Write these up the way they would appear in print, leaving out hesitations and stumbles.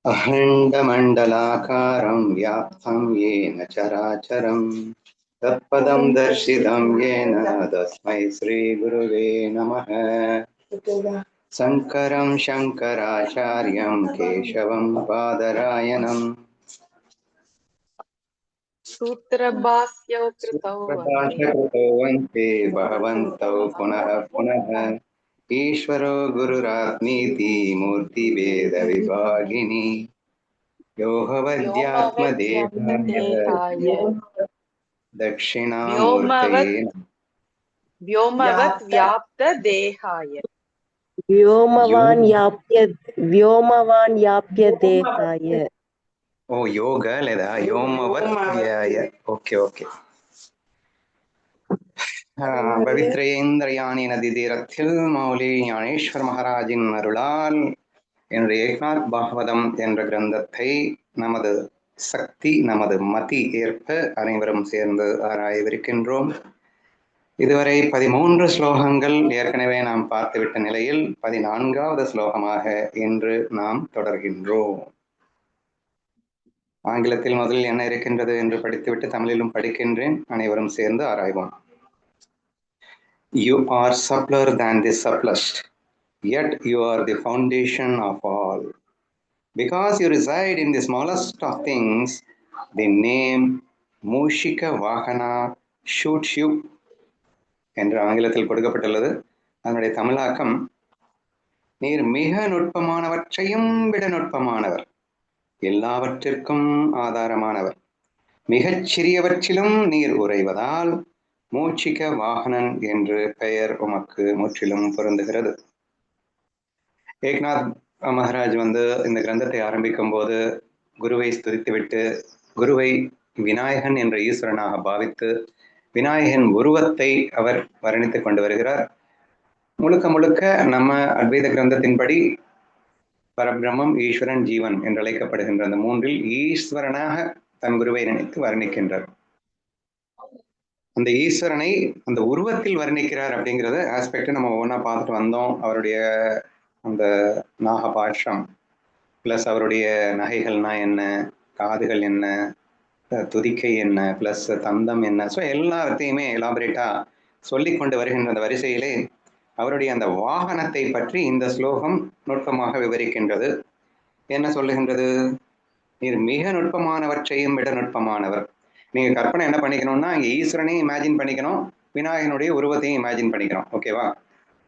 अखण्डमण्डलाकारं व्याप्तं येन चराचरं तत्पदं दर्शितं येन तस्मै श्रीगुरुवे नमः। शङ्करं शङ्कराचार्यं केशवं बादरायणम् सूत्रभाष्यौ कृतौ वन्दे प्रकाशकृतौ वन्ते भगवन्तौ पुनः पुनः ईश्वरो गुरुरात्मीति मूर्तिभेदविभागिनी व्योमवद्व्याप्तदेहाय दक्षिणामूर्तये व्योमवद्व्याप्तदेहाय व्योमवान् याप्य देहाय ओ योग लेदा योमवत्याय ओके ओके பவித்ரேந்திரயானி நதி தீரத்தில் மௌலி ஞானேஸ்வர் மகாராஜின் அருளால் என்னுடைய ஏக்நாத் பாகவதம் என்ற கிரந்தத்தை நமது சக்தி நமது மதி ஏற்ப அனைவரும் சேர்ந்து ஆராயவிருக்கின்றோம். இதுவரை 13 ஸ்லோகங்கள் ஏற்கனவே நாம் பார்த்துவிட்ட நிலையில் 14வது ஸ்லோகமாக இன்று நாம் தொடர்கின்றோம். ஆங்கிலத்தில் முதலில் என்ன இருக்கின்றது என்று படித்துவிட்டு தமிழிலும் படிக்கின்றேன். அனைவரும் சேர்ந்து ஆராய்வோம். You are subtler than the subtlest, yet you are the foundation of all. Because you reside in the smallest of things, the name Mushika Vahana shoots you என்று ஆங்கிலத்தில் கொடுக்கப்பட்டுள்ளது. அதனுடைய தமிழாக்கம், நீர் மிக நுட்பமானவற்றையும் விட நுட்பமானவர், எல்லாவற்றிற்கும் ஆதாரமானவர், மிகச் சிறியவற்றிலும் நீர் உறைவதால் மூச்சிக வாகனன் என்று பெயர் உமக்கு முற்றிலும் பொருந்துகிறது. ஏக்நாத் மகாராஜ் இந்த கிரந்தத்தை ஆரம்பிக்கும் போது குருவை ஸ்துதித்துவிட்டு குருவை விநாயகன் என்ற ஈஸ்வரனாக பாவித்து விநாயகன் உருவத்தை அவர் வர்ணித்துக் கொண்டு வருகிறார். முழுக்க முழுக்க நம்ம அத்வைத கிரந்தத்தின்படி பரபிரம்மம், ஈஸ்வரன், ஜீவன் என்று அழைக்கப்படுகின்ற அந்த மூன்றில் ஈஸ்வரனாக தன் குருவை நினைத்து வர்ணிக்கின்றார். அந்த ஈஸ்வரனை அந்த உருவத்தில் வர்ணிக்கிறார் அப்படிங்கிறத ஆஸ்பெக்ட் நம்ம ஒவ்வொன்றா பார்த்துட்டு வந்தோம். அவருடைய அந்த நாகபாஷம் பிளஸ் அவருடைய நகைகள்னா என்ன, காதுகள் என்ன, துதிக்கை என்ன, பிளஸ் தந்தம் என்ன, ஸோ எல்லாத்தையுமே எலாபரேட்டா சொல்லி கொண்டு வருகின்ற அந்த வரிசையிலே அவருடைய அந்த வாகனத்தை பற்றி இந்த ஸ்லோகம் நுட்பமாக விவரிக்கின்றது. என்ன சொல்லுகின்றது? நீர் மிக நுட்பமானவற்றையும் விட நுட்பமானவர். நீங்க கற்பனை என்ன பண்ணிக்கணும்னா, இங்க ஈஸ்வரனையும் இமேஜின் பண்ணிக்கணும், விநாயகனுடைய உருவத்தையும் இமேஜின் பண்ணிக்கிறோம். ஓகேவா?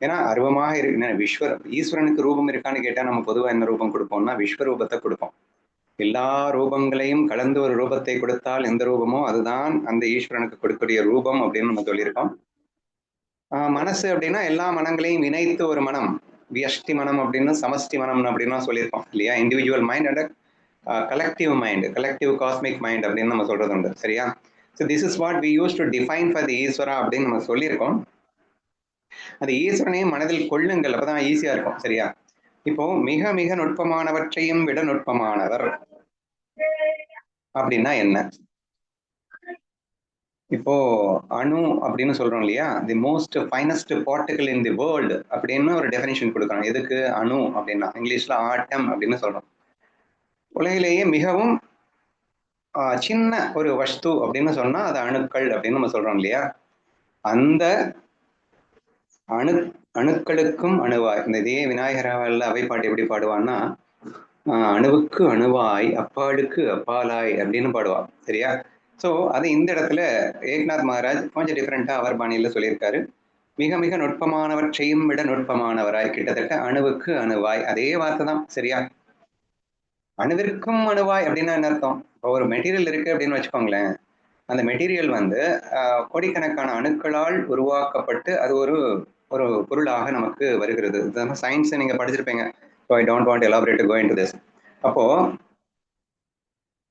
ஏன்னா அருவமாக இருக்கு. ஈஸ்வரனுக்கு ரூபம் இருக்கான்னு கேட்டா நம்ம பொதுவாக என்ன ரூபம் கொடுப்போம்னா விஸ்வரூபத்தை கொடுப்போம். எல்லா ரூபங்களையும் கலந்து ஒரு ரூபத்தை கொடுத்தால் எந்த ரூபமோ அதுதான் அந்த ஈஸ்வரனுக்கு கொடுக்கக்கூடிய ரூபம் அப்படின்னு நம்ம சொல்லியிருக்கோம். மனசு அப்படின்னா எல்லா மனங்களையும் இணைத்து ஒரு மனம், வியஷ்டி மனம் அப்படின்னு சமஷ்டி மனம் அப்படின்னு சொல்லியிருக்கோம் இல்லையா? Individual mind and collective mind, collective cosmic mind அப்படின்னு நம்ம சொல்றது உண்டு. சரியா? So this is what we use to define for the Ishwara அப்படின்னு நம்ம சொல்லியிருக்கோம். அது ஈஸ்வரனையும் மனதில் கொள்ளுங்கள், அப்பதான் ஈஸியா இருக்கும். சரியா? இப்போ மிக மிக நுட்பமானவற்றையும் விட நுட்பமானவர் அப்படின்னா என்ன? இப்போ அணு அப்படின்னு சொல்றோம் இல்லையா? The most finest particle in the world அப்படின்னு ஒரு டெஃபினிஷன் கொடுக்குறோம். எதுக்கு அணு அப்படின்னா? இங்கிலீஷ்ல ஆட்டம் அப்படின்னு சொல்றோம். உலகிலேயே மிகவும் சின்ன ஒரு வஸ்து அப்படின்னு சொன்னா அது அணுக்கள் அப்படின்னு நம்ம சொல்றோம் இல்லையா? அந்த அணுக்களுக்கும் அணுவாய், இந்த இதே விநாயகராவில் அவைப்பாட்டு எப்படி பாடுவான்னா, அணுவுக்கு அணுவாய் அப்பாளுக்கு அப்பாலாய் அப்படின்னு பாடுவா. சரியா? ஸோ அது இந்த இடத்துல ஏக்நாத் மகாராஜ் கொஞ்சம் டிஃப்ரெண்டா அவர் பாணியில சொல்லியிருக்காரு. மிக மிக நுட்பமானவற்றையும் விட நுட்பமானவராய், கிட்டத்தட்ட அணுவுக்கு அணுவாய், அதே வார்த்தை தான். சரியா? அணுவிற்கும் அணுவாய் அப்படின்னா என்ன அர்த்தம்? இப்போ ஒரு மெட்டீரியல் இருக்கு அப்படின்னு வச்சுக்கோங்களேன். அந்த மெட்டீரியல் கோடிக்கணக்கான அணுக்களால் உருவாக்கப்பட்டு அது ஒரு ஒரு பொருளாக நமக்கு வருகிறது. சயின்ஸ் நீங்க படிச்சிருப்பீங்க. So I don't want elaborate to go into this. அப்போ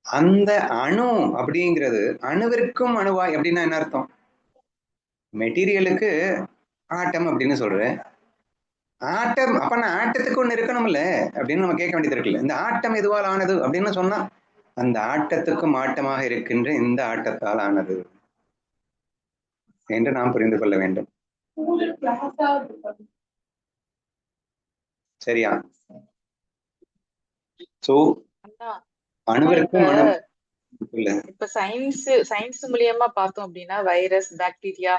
அந்த அணு அப்படிங்கிறது அணுவிற்கும் அணுவாய் அப்படின்னா என்ன அர்த்தம்? மெட்டீரியலுக்கு ஆட்டம் அப்படின்னு சொல்றேன். ஆட்டம் அப்ப ஆட்டத்துக்கு ஒண்ணு இருக்கணும்ல அப்படின்னு நம்ம கேட்க வேண்டியது இருக்குல்ல. இந்த ஆட்டம் எதுவால் ஆனது அப்படின்னு சொன்னா அந்த ஆட்டத்துக்கும் ஆட்டமாக இருக்கின்ற இந்த ஆட்டத்தால் ஆனது என்று நாம் புரிந்து கொள்ள வேண்டும். சரியா? சோ அணுவிற்கும் மனம் இல்ல. இப்ப சயின்ஸ் மூலியமா பார்த்தோம் அப்படின்னா வைரஸ், பாக்டீரியா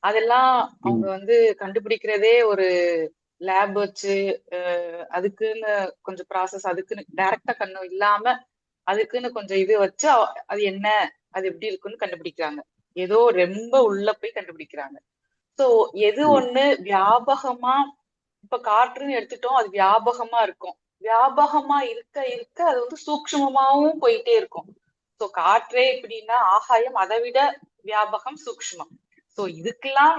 அதெல்லாம் அவங்க வந்து கண்டுபிடிக்கிறதே ஒரு லேப் வச்சு அதுக்குன்னு கொஞ்சம் ப்ராசஸ், அதுக்குன்னு டைரக்டா கண்ணும் இல்லாம அதுக்குன்னு கொஞ்சம் இது வச்சு அது என்ன, அது எப்படி இருக்குன்னு கண்டுபிடிக்கிறாங்க. ஏதோ ரொம்ப உள்ள போய் கண்டுபிடிக்கிறாங்க. சோ எது ஒண்ணு வியாபகமா, இப்ப காற்றுன்னு எடுத்துட்டோம், அது வியாபகமா இருக்கும். வியாபகமா இருக்க இருக்க அது வந்து சூக்ஷ்மமாவும் போயிட்டே இருக்கும். சோ காற்றே எப்படின்னா ஆகாயம், அதை விட வியாபகம் சூக்ஷ்மம். சோ இதுக்கெல்லாம்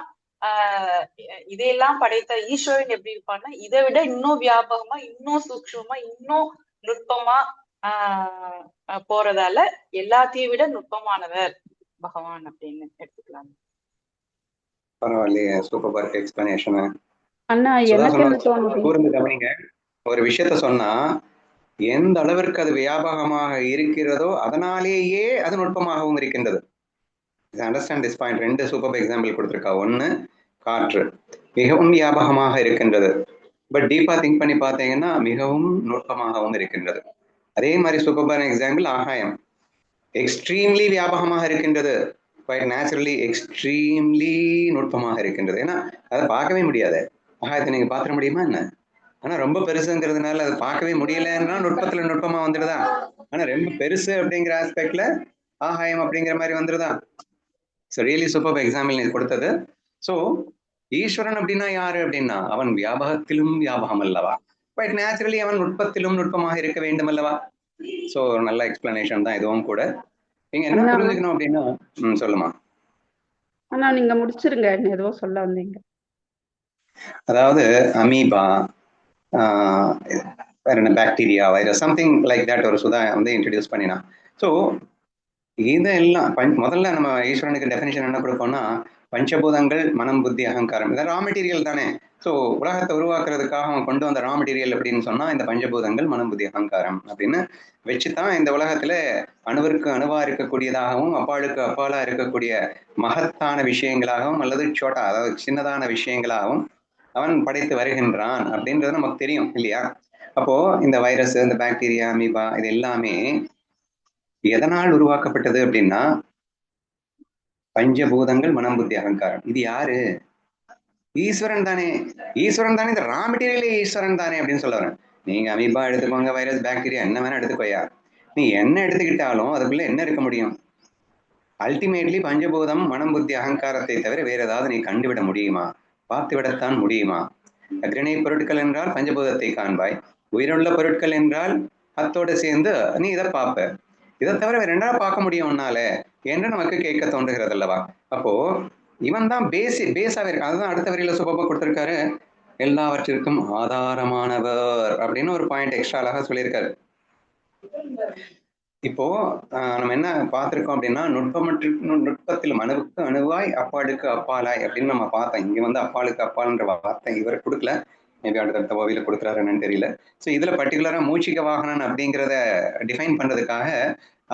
இதையெல்லாம் படைத்த ஈஸ்வரன் எப்படி இருப்பான்னா இதை விட இன்னும் வியாபகமா, இன்னும் சூக்ஷ்மமா, இன்னும் நுட்பமா போறதால எல்லாத்தையும் விட நுட்பமானவர் பகவான் அப்படின்னு எடுத்துக்கலாம். பரவாயில்லையே, சூப்பர் பர்ஃபெக்ட் எக்ஸ்பிளனேஷன். அண்ணா எனக்கு என்ன தோணுது, கூர்ந்து கவனிங்க. ஒரு விஷயத்த சொன்னா எந்த அளவிற்கு அது வியாபகமாக இருக்கிறதோ அதனாலேயே அது நுட்பமாகவும் இருக்கின்றது. Understand this point. ரெண்டு சூப்பர் எக்ஸாம்பிள் கொடுத்திருக்கா. ஒன்னு காற்று மிகவும் வியாபகமாக இருக்கின்றது, பட் டீப்பா திங்க் பண்ணி பார்த்தீங்கன்னா மிகவும் நுட்பமாகவும் இருக்கின்றது. அதே மாதிரி சூப்பர் எக்ஸாம்பிள் ஆகாயம், எக்ஸ்ட்ரீம்லி வியாபகமாக இருக்கின்றது, குவைட் நேச்சுரலி எக்ஸ்ட்ரீம்லி நுட்பமாக இருக்கின்றது. ஏன்னா அதை பார்க்கவே முடியாது. ஆகாயத்தை நீங்க பார்த்துட முடியுமா என்ன? ஆனா ரொம்ப பெருசுங்கிறதுனால அதை பார்க்கவே முடியலன்னா நுட்பத்துல நுட்பமா வந்துடுதா? ஆனா ரொம்ப பெருசு அப்படிங்கிற ஆஸ்பெக்ட்ல ஆகாயம் அப்படிங்கிற மாதிரி வந்துருதா? ஸோ ரியலி சூப்பர் எக்ஸாம்பிள் நீ கொடுத்தது. ஸோ ஈஸ்வரன் அப்படின்னா யாரு அப்படின்னா அவன் வியாபகத்திலும் வியாபகம் அல்லவா, பட் நேச்சுரலி அவன் நுட்பத்திலும் நுட்பமாக இருக்க வேண்டும் அல்லவா? ஸோ நல்ல எக்ஸ்பிளனேஷன் தான் இதுவும் கூட. நீங்க என்ன புரிஞ்சுக்கணும் அப்படின்னா சொல்லுமா அண்ணா, நீங்க முடிச்சிருங்க, ஏதோ சொல்ல வந்தீங்க. அதாவது அமீபா, வேற என்ன, bacteria, virus, something like that ஒரு சுதா வந்து இன்ட்ரடியூஸ் பண்ணினா. ஸோ இதெல்லாம் முதல்ல நம்ம ஈஸ்வரனுக்கு டெஃபினிஷன் என்ன கொடுப்போம்னா பஞ்சபூதங்கள், மனம், புத்தி, அகங்காரம். இதான் ரா மெட்டீரியல் தானே. ஸோ உலகத்தை உருவாக்குறதுக்காக அவன் கொண்டு வந்த ரா மெட்டீரியல் அப்படின்னு சொன்னா இந்த பஞ்சபூதங்கள், மனம், புத்தி, அகங்காரம் அப்படின்னு வச்சுதான் இந்த உலகத்துல அணுவிற்கு அணுவா இருக்கக்கூடியதாகவும் அப்பாளுக்கு அப்பாலா இருக்கக்கூடிய மகத்தான விஷயங்களாகவும் அல்லது சோட்டா, அதாவது சின்னதான விஷயங்களாகவும் அவன் படைத்து வருகின்றான் அப்படின்றது நமக்கு தெரியும் இல்லையா? அப்போ இந்த வைரஸ், இந்த பாக்டீரியா, அமீபா இது எல்லாமே எதனால் உருவாக்கப்பட்டது அப்படின்னா பஞ்சபூதங்கள், மனம், புத்தி, அகங்காரம். இது யாரு? ஈஸ்வரன் தானே. ஈஸ்வரன் தானே, இந்த ரா மெட்டீரியலே ஈஸ்வரன் தானே அப்படின்னு சொல்ல வரேன். நீங்க அமீபா எடுத்துக்கோங்க, வைரஸ், பாக்டீரியா என்ன வேணா எடுத்துக்கோயா, நீ என்ன எடுத்துக்கிட்டாலும் அதுக்குள்ள என்ன இருக்க முடியும்? அல்டிமேட்லி பஞ்சபூதம், மனம், புத்தி, அகங்காரத்தை தவிர வேற ஏதாவது நீ கண்டுவிட முடியுமா? பார்த்து விடத்தான் முடியுமா? அக்ரணை பொருட்கள் என்றால் பஞ்சபூதத்தை காண்பாய், உயிருள்ள பொருட்கள் என்றால் அத்தோடு சேர்ந்து நீ இதை பார்ப்ப. இதை தவிர வேற என்ன பார்க்க முடியும் உன்னால என்று நமக்கு கேட்க தோன்றுகிறது அல்லவா? அப்போ இவன் தான் பேஸாவே இருக்கு. அதுதான் அடுத்த வரியில சுபமா கொடுத்திருக்காரு, எல்லாவற்றிற்கும் ஆதாரமானவர் அப்படின்னு ஒரு பாயிண்ட் எக்ஸ்ட்ரா அழகா சொல்லியிருக்காரு. இப்போ நம்ம என்ன பார்த்திருக்கோம் அப்படின்னா நுட்பத்தில் அணுவுக்கு அணுவாய் அப்பாளுக்கு அப்பாலாய் அப்படின்னு நம்ம பார்த்தோம். இங்க வந்து அப்பாளுக்கு அப்பால்ன்ற வார்த்தை இவர் கொடுக்கல, மேபி அடுத்த கோவில கொடுக்குறாரு என்னன்னு தெரியல. ஸோ இதுல பர்டிகுலரா மூச்சிக வாகனன் அப்படிங்கிறத டிஃபைன் பண்றதுக்காக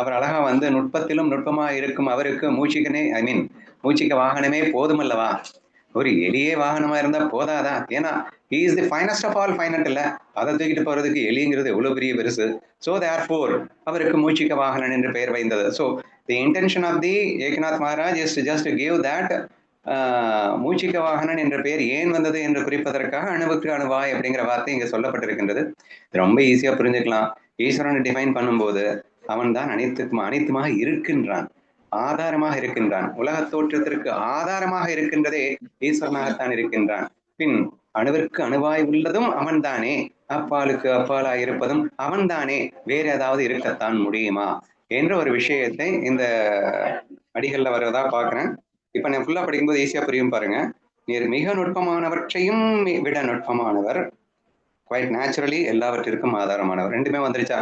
அவர் அழகா வந்து நுட்பத்திலும் நுட்பமா இருக்கும் அவருக்கு மூச்சிகனே, ஐ மீன் மூச்சிக வாகனமே போதும் அல்லவா? ஒரு எளிய வாகனமா இருந்தா போதாதா? ஏன்னா he is the finest of all finite இல்ல, அதை தூக்கிட்டு போறதுக்கு எலிங்கிறது எவ்வளவு பெரிய பெருசு. ஸோ தேர்ஃபோர் அவருக்கு மூச்சிக வாகனன் என்று பெயர் வைந்தது. So the intention of the Eknath Maharaj is just give that மூச்சிக வாகனன் என்ற பெயர் ஏன் வந்தது என்று குறிப்பதற்காக அணுவுக்கு அணுவாய் அப்படிங்கிற வார்த்தை இங்க சொல்லப்பட்டிருக்கின்றது. ரொம்ப ஈஸியா புரிஞ்சுக்கலாம். ஈஸ்வரனை டிஃபைன் பண்ணும்போது அவன் தான் அனைத்துமாக இருக்கின்றான், ஆதாரமாக இருக்கின்றான். உலக தோற்றத்திற்கு ஆதாரமாக இருக்கின்றதே ஈஸ்வரனாகத்தான் இருக்கின்றான். பின் அணுவிற்கு அணுவாய் உள்ளதும் அவன் தானே, அப்பாலுக்கு அப்பாலாய் இருப்பதும் அவன் தானே, வேற ஏதாவது இருக்கத்தான் முடியுமா என்ற ஒரு விஷயத்தை இந்த அடிகள்ல வருவதா பாக்குறேன். இப்ப நான் ஃபுல்லா படிக்கும்போது ஈஸியா புரியும் பாருங்க. நீர் மிக நுட்பமானவற்றையும் விட நுட்பமானவர், குவைட் நேச்சுரலி எல்லாவற்றிற்கும் ஆதாரமானவர். ரெண்டுமே வந்துருச்சா?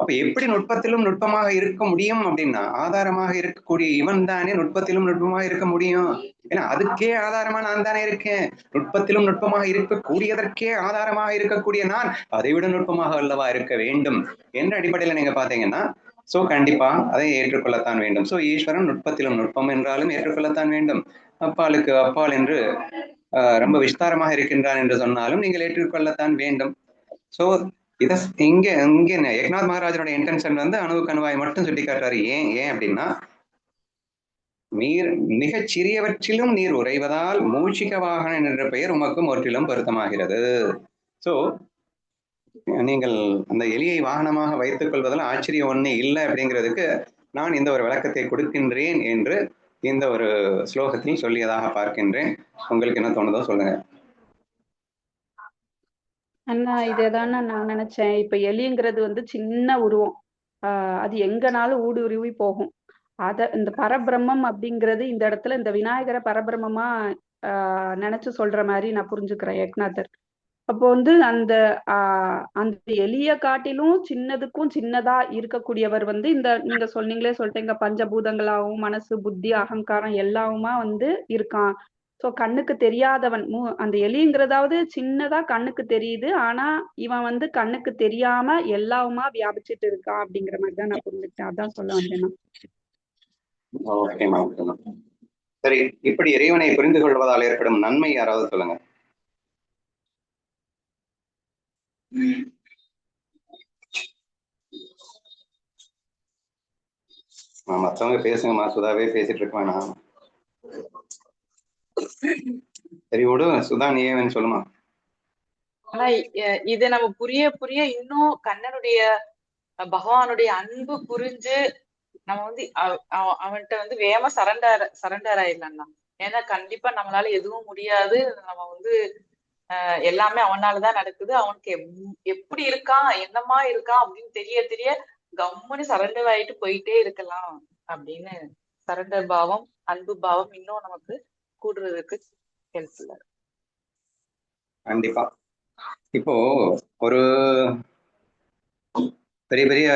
அப்ப எப்படி நுட்பத்திலும் நுட்பமாக இருக்க முடியும் அப்படின்னா ஆதாரமாக இருக்கக்கூடிய இவன் தானே நுட்பத்திலும் நுட்பமாக இருக்க முடியும். ஏன்னா அதுக்கே ஆதாரமா நான் தானே இருக்கேன். நுட்பத்திலும் நுட்பமாக இருக்கக்கூடியதற்கே ஆதாரமாக இருக்கக்கூடிய நான் அதை விட நுட்பமாக அல்லவா இருக்க வேண்டும் என்ற அடிப்படையில நீங்க பாத்தீங்கன்னா சோ கண்டிப்பா அதை ஏற்றுக்கொள்ளத்தான் வேண்டும். சோ ஈஸ்வரன் நுட்பத்திலும் நுட்பம் என்றாலும் ஏற்றுக்கொள்ளத்தான் வேண்டும். அப்பாலுக்கு அப்பால் என்று ரொம்ப விஸ்தாரமாக இருக்கின்றான் என்று சொன்னாலும் நீங்கள் ஏற்றுக்கொள்ளத்தான் வேண்டும். சோ இத இங்க இங்க ஏக்நாத் மகாராஜனோட இன்டென்ஷன் வந்து அணுவுக்கு அணுவாய் மட்டும் சுட்டி காட்டுறாரு. ஏன் ஏன் அப்படின்னா, நீர் மிகச் சிறியவற்றிலும் நீர் உறைவதால் மூஷிக வாகனன் என்ற பெயர் உமக்கு முற்றிலும் பொருத்தமாகிறது. சோ நீங்கள் அந்த எலியை வாகனமாக வைத்துக் கொள்வதில் ஆச்சரியம் ஒண்ணு இல்லை அப்படிங்கிறதுக்கு நான் இந்த ஒரு விளக்கத்தை கொடுக்கின்றேன் என்று இந்த ஒரு ஸ்லோகத்தில் சொல்லியதாக பார்க்கின்றேன். உங்களுக்கு என்ன தோணுதோ சொல்லுங்க. அண்ணா இதேதானே நான் நினைச்சேன். இப்ப எலிங்கிறது வந்து சின்ன உருவம். அது எங்கனாலும் ஊடுருவி போகும். இந்த பரபிரம்மம் அப்படிங்கிறது இந்த இடத்துல இந்த விநாயகரை பரபிரம்மமா நினைச்சு சொல்ற மாதிரி நான் புரிஞ்சுக்கிறேன் ஏக்நாதர். அப்போ வந்து அந்த எலிய காட்டிலும் சின்னதுக்கும் சின்னதா இருக்கக்கூடியவர் வந்து இந்த நீங்க சொல்லிட்டீங்க பஞ்சபூதங்களாகவும் மனசு புத்தி அகங்காரம் எல்லாவுமா வந்து இருக்கான். சோ கண்ணுக்கு தெரியாதவன் அந்த எலிங்கிறதாவது சின்னதா கண்ணுக்கு தெரியுது. ஆனா இவன் வந்து கண்ணுக்கு தெரியாம எல்லாவுமா வியாபிச்சுட்டு இருக்கான் அப்படிங்கிற மாதிரிதான் நான் புரிஞ்சுக்கிட்டேன். அதான் சொல்ல வந்தேன். ஓகேமா. சரி, இப்படி இறைவனை புரிந்து கொள்வதால் ஏற்படும் நன்மை யாராவது சொல்லுங்க. மற்றவங்க பேசுங்கம்மா, சுதாவே பேசிட்டு இருக்க வேணாம். சரி விடு, சுதா நீ ஏன் சொல்லுமா. ஆனா இதை நம்ம புரிய புரிய இன்னும் கண்ணனுடைய பகவானுடைய அன்பு புரிஞ்சு நம்ம வந்து அவன்கிட்ட வந்து வேகமா சரண்டர் ஆயிடலாம்னா. ஏன்னா கண்டிப்பா நம்மளால எதுவும் முடியாது. நம்ம வந்து எல்லாமே அவனாலதான் நடக்குது. அவனுக்கு எப்படி இருக்கான் என்னமா இருக்கான் அப்படின்னு தெரிய தெரிய கம்முன்னு சரண்டர் ஆயிட்டு போயிட்டே இருக்கலாம் அப்படின்னு சரண்டர் பாவம் அன்பு பாவம் இன்னும் நமக்கு கூடுறதுக்கு ஹெல்ப்ஃபுல்லா இருக்கு. கண்டிப்பா. இப்போ ஒரு பெரிய பெரிய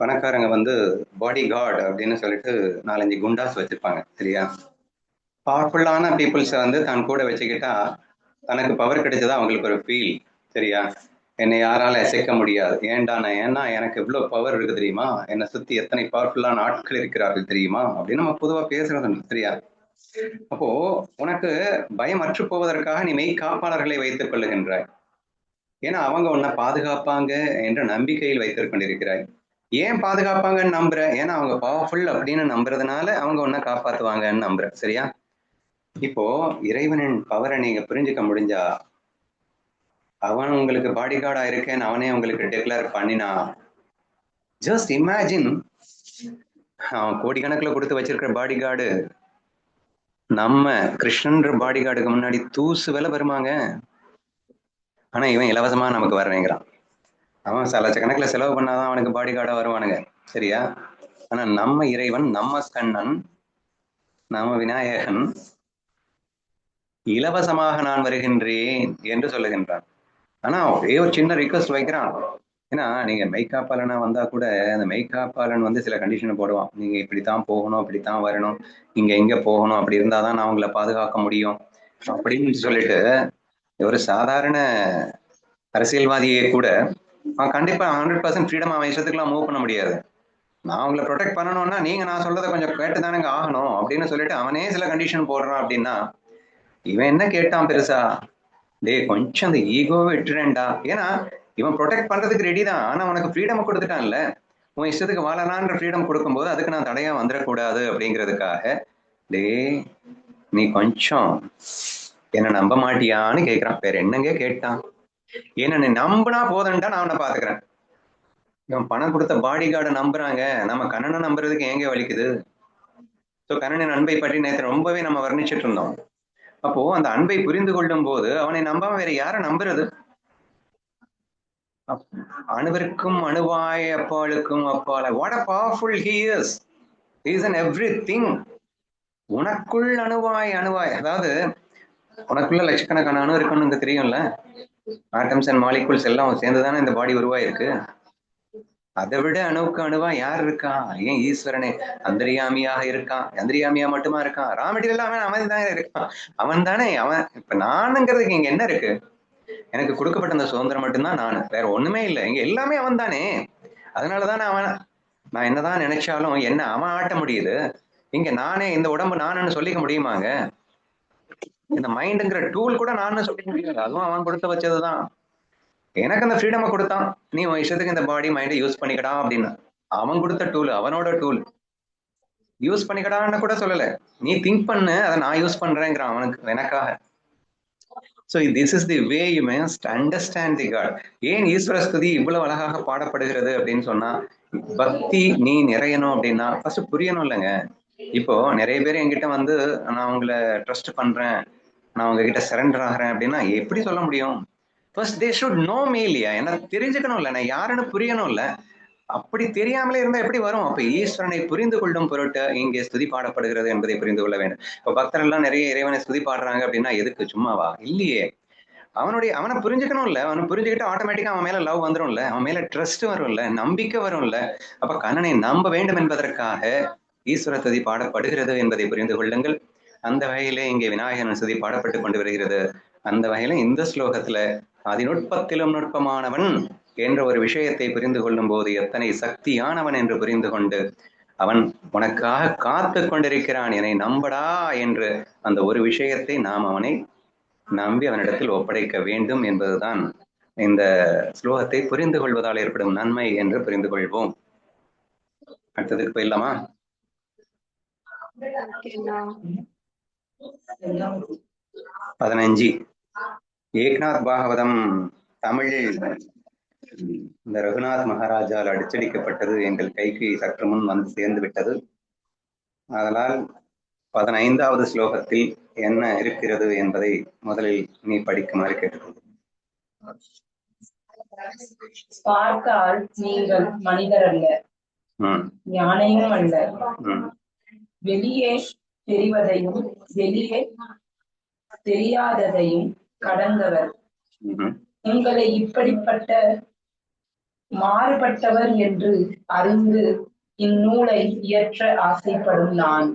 பணக்காரங்க வந்து பாடி கார்டு அப்படின்னு சொல்லிட்டு 4-5 குண்டாஸ் வச்சிருப்பாங்க. சரியா? பவர்ஃபுல்லான பீப்புள்ஸை வந்து தான் கூட வச்சுக்கிட்டா தனக்கு பவர் கிடைச்சதா அவங்களுக்கு ஒரு ஃபீல். சரியா? என்னை யாரால அசைக்க முடியாது. ஏன்னா எனக்கு இவ்வளவு பவர் இருக்கு தெரியுமா, என்னை சுத்தி எத்தனை பவர்ஃபுல்லான ஆட்கள் இருக்கிறார்கள் தெரியுமா அப்படின்னு நம்ம பொதுவா பேசுறது. சரியா? அப்போ உனக்கு பயம் அற்று போவதற்காக நீ மெய் காப்பாளர்களை வைத்துக் கொள்ளுகின்றாய். ஏன்னா அவங்க உன்னை பாதுகாப்பாங்க என்ற நம்பிக்கையில் வைத்துக் கொண்டிருக்கிறாய். ஏன் பாதுகாப்பாங்கன்னு நம்புற? ஏன்னா அவங்க பவர்ஃபுல் அப்படின்னு நம்புறதுனால அவங்க உன்னை காப்பாத்துவாங்கன்னு நம்புற. சரியா? இப்போ இறைவனின் பவரை நீங்க புரிஞ்சுக்க முடிஞ்சா, அவன் உங்களுக்கு பாடி கார்டா இருக்கேன்னு அவனே உங்களுக்கு டிக்ளேர் பண்ணினா, ஜஸ்ட் இமேஜின், அவன் கோடிக்கணக்கில் கொடுத்து வச்சிருக்கிற பாடி கார்டு நம்ம கிருஷ்ணன்ற பாடி கார்டுக்கு முன்னாடி தூசு விலை வருமாங்க. ஆனா இவன் இலவசமா நமக்கு வர்றேங்கிறான். அவன் சில லட்சக்கணக்கில் செலவு பண்ணாதான் அவனுக்கு பாடி கார்டா வருவானுங்க. சரியா? ஆனா நம்ம இறைவன், நம்ம கண்ணன், நம்ம விநாயகன் இலவசமாக நான் வருகின்றேன் என்று சொல்லுகின்றான். ஆனா ஒரே ஒரு சின்ன ரிக்வஸ்ட் வைக்கிறான். ஏன்னா நீங்க மெய்காப்பாளனா வந்தா கூட அந்த மெய்காப்பாளன் வந்து சில கண்டிஷனை போடுவான். நீங்க இப்படித்தான் போகணும், அப்படித்தான் வரணும், இங்க எங்க போகணும், அப்படி இருந்தாதான் நான் உங்களை பாதுகாக்க முடியும் அப்படின்னு சொல்லிட்டு ஒரு சாதாரண அரசியல்வாதியை கூட அவன் கண்டிப்பா 100% ஃப்ரீடம் அவன் இஷ்டத்துக்குலாம் மூவ் பண்ண முடியாது. நான் உங்களை ப்ரொடெக்ட் பண்ணணும்னா நீங்க நான் சொல்றதை கொஞ்சம் கேட்டுதானுங்க ஆகணும் அப்படின்னு சொல்லிட்டு அவனே சில கண்டிஷன் போடுறான். அப்படின்னா இவன் என்ன கேட்டான் பெருசா? டே கொஞ்சம் அந்த ஈகோவை விட்டுறேன்டா. ஏன்னா இவன் ப்ரொடெக்ட் பண்றதுக்கு ரெடி தான். ஆனா உனக்கு ஃப்ரீடம் கொடுத்துட்டான்ல, உன் இஷ்டத்துக்கு வாழலான்ற ஃப்ரீடம் கொடுக்கும்போது அதுக்கு நான் தடையா வந்துடக்கூடாது அப்படிங்கிறதுக்காக, டே நீ கொஞ்சம் என்ன நம்ப மாட்டியான்னு கேட்கிறான். வேற என்னங்க கேட்டான்? என்ன நீ நம்பினா போதண்டா, நான் அவனை பாத்துக்கிறேன். இவன் பணம் கொடுத்த பாடி கார்டை நம்புறாங்க, நம்ம கண்ணனை நம்புறதுக்கு எங்க வலிக்குது? ஸோ கண்ணனின் அன்பை பற்றி நேற்று ரொம்பவே நம்ம வர்ணிச்சுட்டு இருந்தோம். அப்போ அந்த அன்பை புரிந்து கொள்ளும் போது அவனை நம்பாம வேற யாரை நம்புறது? அணுவிற்கும் அணுவாய் அப்பாளுக்கும் அப்பால. What a powerful he is. He is in everything. உனக்குள் அணுவாய் அணுவாய், அதாவது உனக்குள்ள லட்சக்கணக்கான அணு இருக்குன்னு இங்க தெரியும்ல. ஆட்டம்ஸ் அண்ட் மாலிகுல்ஸ் எல்லாம் சேர்ந்துதானே இந்த பாடி உருவாயிருக்கு. அதை விட அணுவுக்கு அணுவா யார் இருக்கா? ஏன் ஈஸ்வரனே அந்தரியாமியாக இருக்கான். அந்தரியாமியா மட்டுமா இருக்கான்? ராமடியில் அவன் தானே இருக்கான். அவன் தானே அவன். இப்ப நானுங்கிறதுக்கு இங்க என்ன இருக்கு? எனக்கு கொடுக்கப்பட்ட அந்த சுதந்திரம் மட்டும்தான் நான், வேற ஒண்ணுமே இல்லை. இங்க எல்லாமே அவன் தானே. அதனாலதானே அவன், நான் என்னதான் நினைச்சாலும் என்ன அவன் ஆட்ட முடியுது. இங்க நானே இந்த உடம்பு நானுன்னு சொல்லிக்க முடியுமாங்க? இந்த மைண்டுங்கிற டூல் கூட நானும் சொல்லிக்க முடியாது. அதுவும் அவன் கொடுத்து வச்சதுதான். எனக்கு அந்த ஃப்ரீடமை கொடுத்தான், நீ உன் இஷ்டத்துக்கு இந்த பாடி மைண்டை யூஸ் பண்ணிக்கடா அப்படின்னு. அவன் கொடுத்த டூல், அவனோட டூல், யூஸ் பண்ணிக்கடான்னு கூட சொல்லல, நீ திங்க் பண்ணு, அதை நான் யூஸ் பண்றேங்கிறான் அவனுக்கு எனக்காக. So this is the way you must understand the God. ஏன் ஈஸ்வர ஸ்துதி இவ்வளவு அழகாக பாடப்படுகிறது அப்படின்னு சொன்னா, பக்தி நீ நிறையணும் அப்படின்னா ஃபர்ஸ்ட் புரியணும் இல்லைங்க. இப்போ நிறைய பேர் என்கிட்ட வந்து நான் உங்களை ட்ரஸ்ட் பண்றேன், நான் உங்ககிட்ட சரண்டர் ஆகிறேன் அப்படின்னா எப்படி சொல்ல முடியும்? First they should know me இல்லையா, எனக்கு தெரிஞ்சுக்கணும் இல்லை, நான் யாருன்னு புரியணும் இல்லை. அப்படி தெரியாமலே இருந்தா எப்படி வரும்? அப்ப ஈஸ்வரனை புரிந்து கொள்ளும் பொருட்டு இங்கே ஸ்துதி பாடப்படுகிறது என்பதை புரிந்து கொள்ள வேண்டும். இப்ப பக்தர்கள் எல்லாம் நிறைய இறைவனை ஸ்துதி பாடுறாங்க அப்படின்னா எதுக்கு, சும்மாவா? இல்லையே, அவனை புரிஞ்சுக்கணும் இல்ல, அவனை புரிஞ்சுக்கிட்டு ஆட்டோமேட்டிக்கா அவன் மேல லவ் வந்துரும்ல, அவன் மேல ட்ரஸ்ட் வரும்ல, நம்பிக்கை வரும்ல. அப்ப கண்ணனை நம்ப வேண்டும் என்பதற்காக ஈஸ்வர ஸ்துதி பாடப்படுகிறது என்பதை புரிந்து கொள்ளுங்கள். அந்த வகையிலே இங்கே விநாயகன் ஸ்துதி பாடப்பட்டு கொண்டு வருகிறது. அந்த வகையில இந்த ஸ்லோகத்துல அதிநுட்பத்திலும் நுட்பமானவன் என்ற ஒரு விஷயத்தை புரிந்து கொள்ளும் போது எத்தனை சக்தியானவன் என்று புரிந்து கொண்டு அவன் உனக்காக காத்து கொண்டிருக்கிறான், என்னை நம்படா என்று அந்த ஒரு விஷயத்தை நாம் அவனை நம்பி அவனிடத்தில் ஒப்படைக்க வேண்டும் என்பதுதான் இந்த ஸ்லோகத்தை புரிந்து கொள்வதால் ஏற்படும் நன்மை என்று புரிந்து கொள்வோம். அடுத்ததுக்கு போயிடலாமா? 15 ஏக்நாத் பாகவதம் தமிழில் இந்த ரகுநாத் மகாராஜால் அடிச்சடிக்கப்பட்டது எங்கள் கைக்கு சற்று முன் வந்து சேர்ந்து விட்டது. அதனால் 15வது ஸ்லோகத்தில் என்ன இருக்கிறது என்பதை முதலில் நீ படிக்குமாறு கேட்டுக்கொள்ளும். பார்த்தால் நீங்கள் மனிதர் அல்ல, ஞானியும் அல்ல, வெளியே தெரிவதையும் வெளியே தெரியாததையும் கடந்தவர். உங்களை இப்படிப்பட்ட மாறுபட்டவர் என்று அறிந்து இந்நூலை இயற்ற ஆசைப்படும் நான்.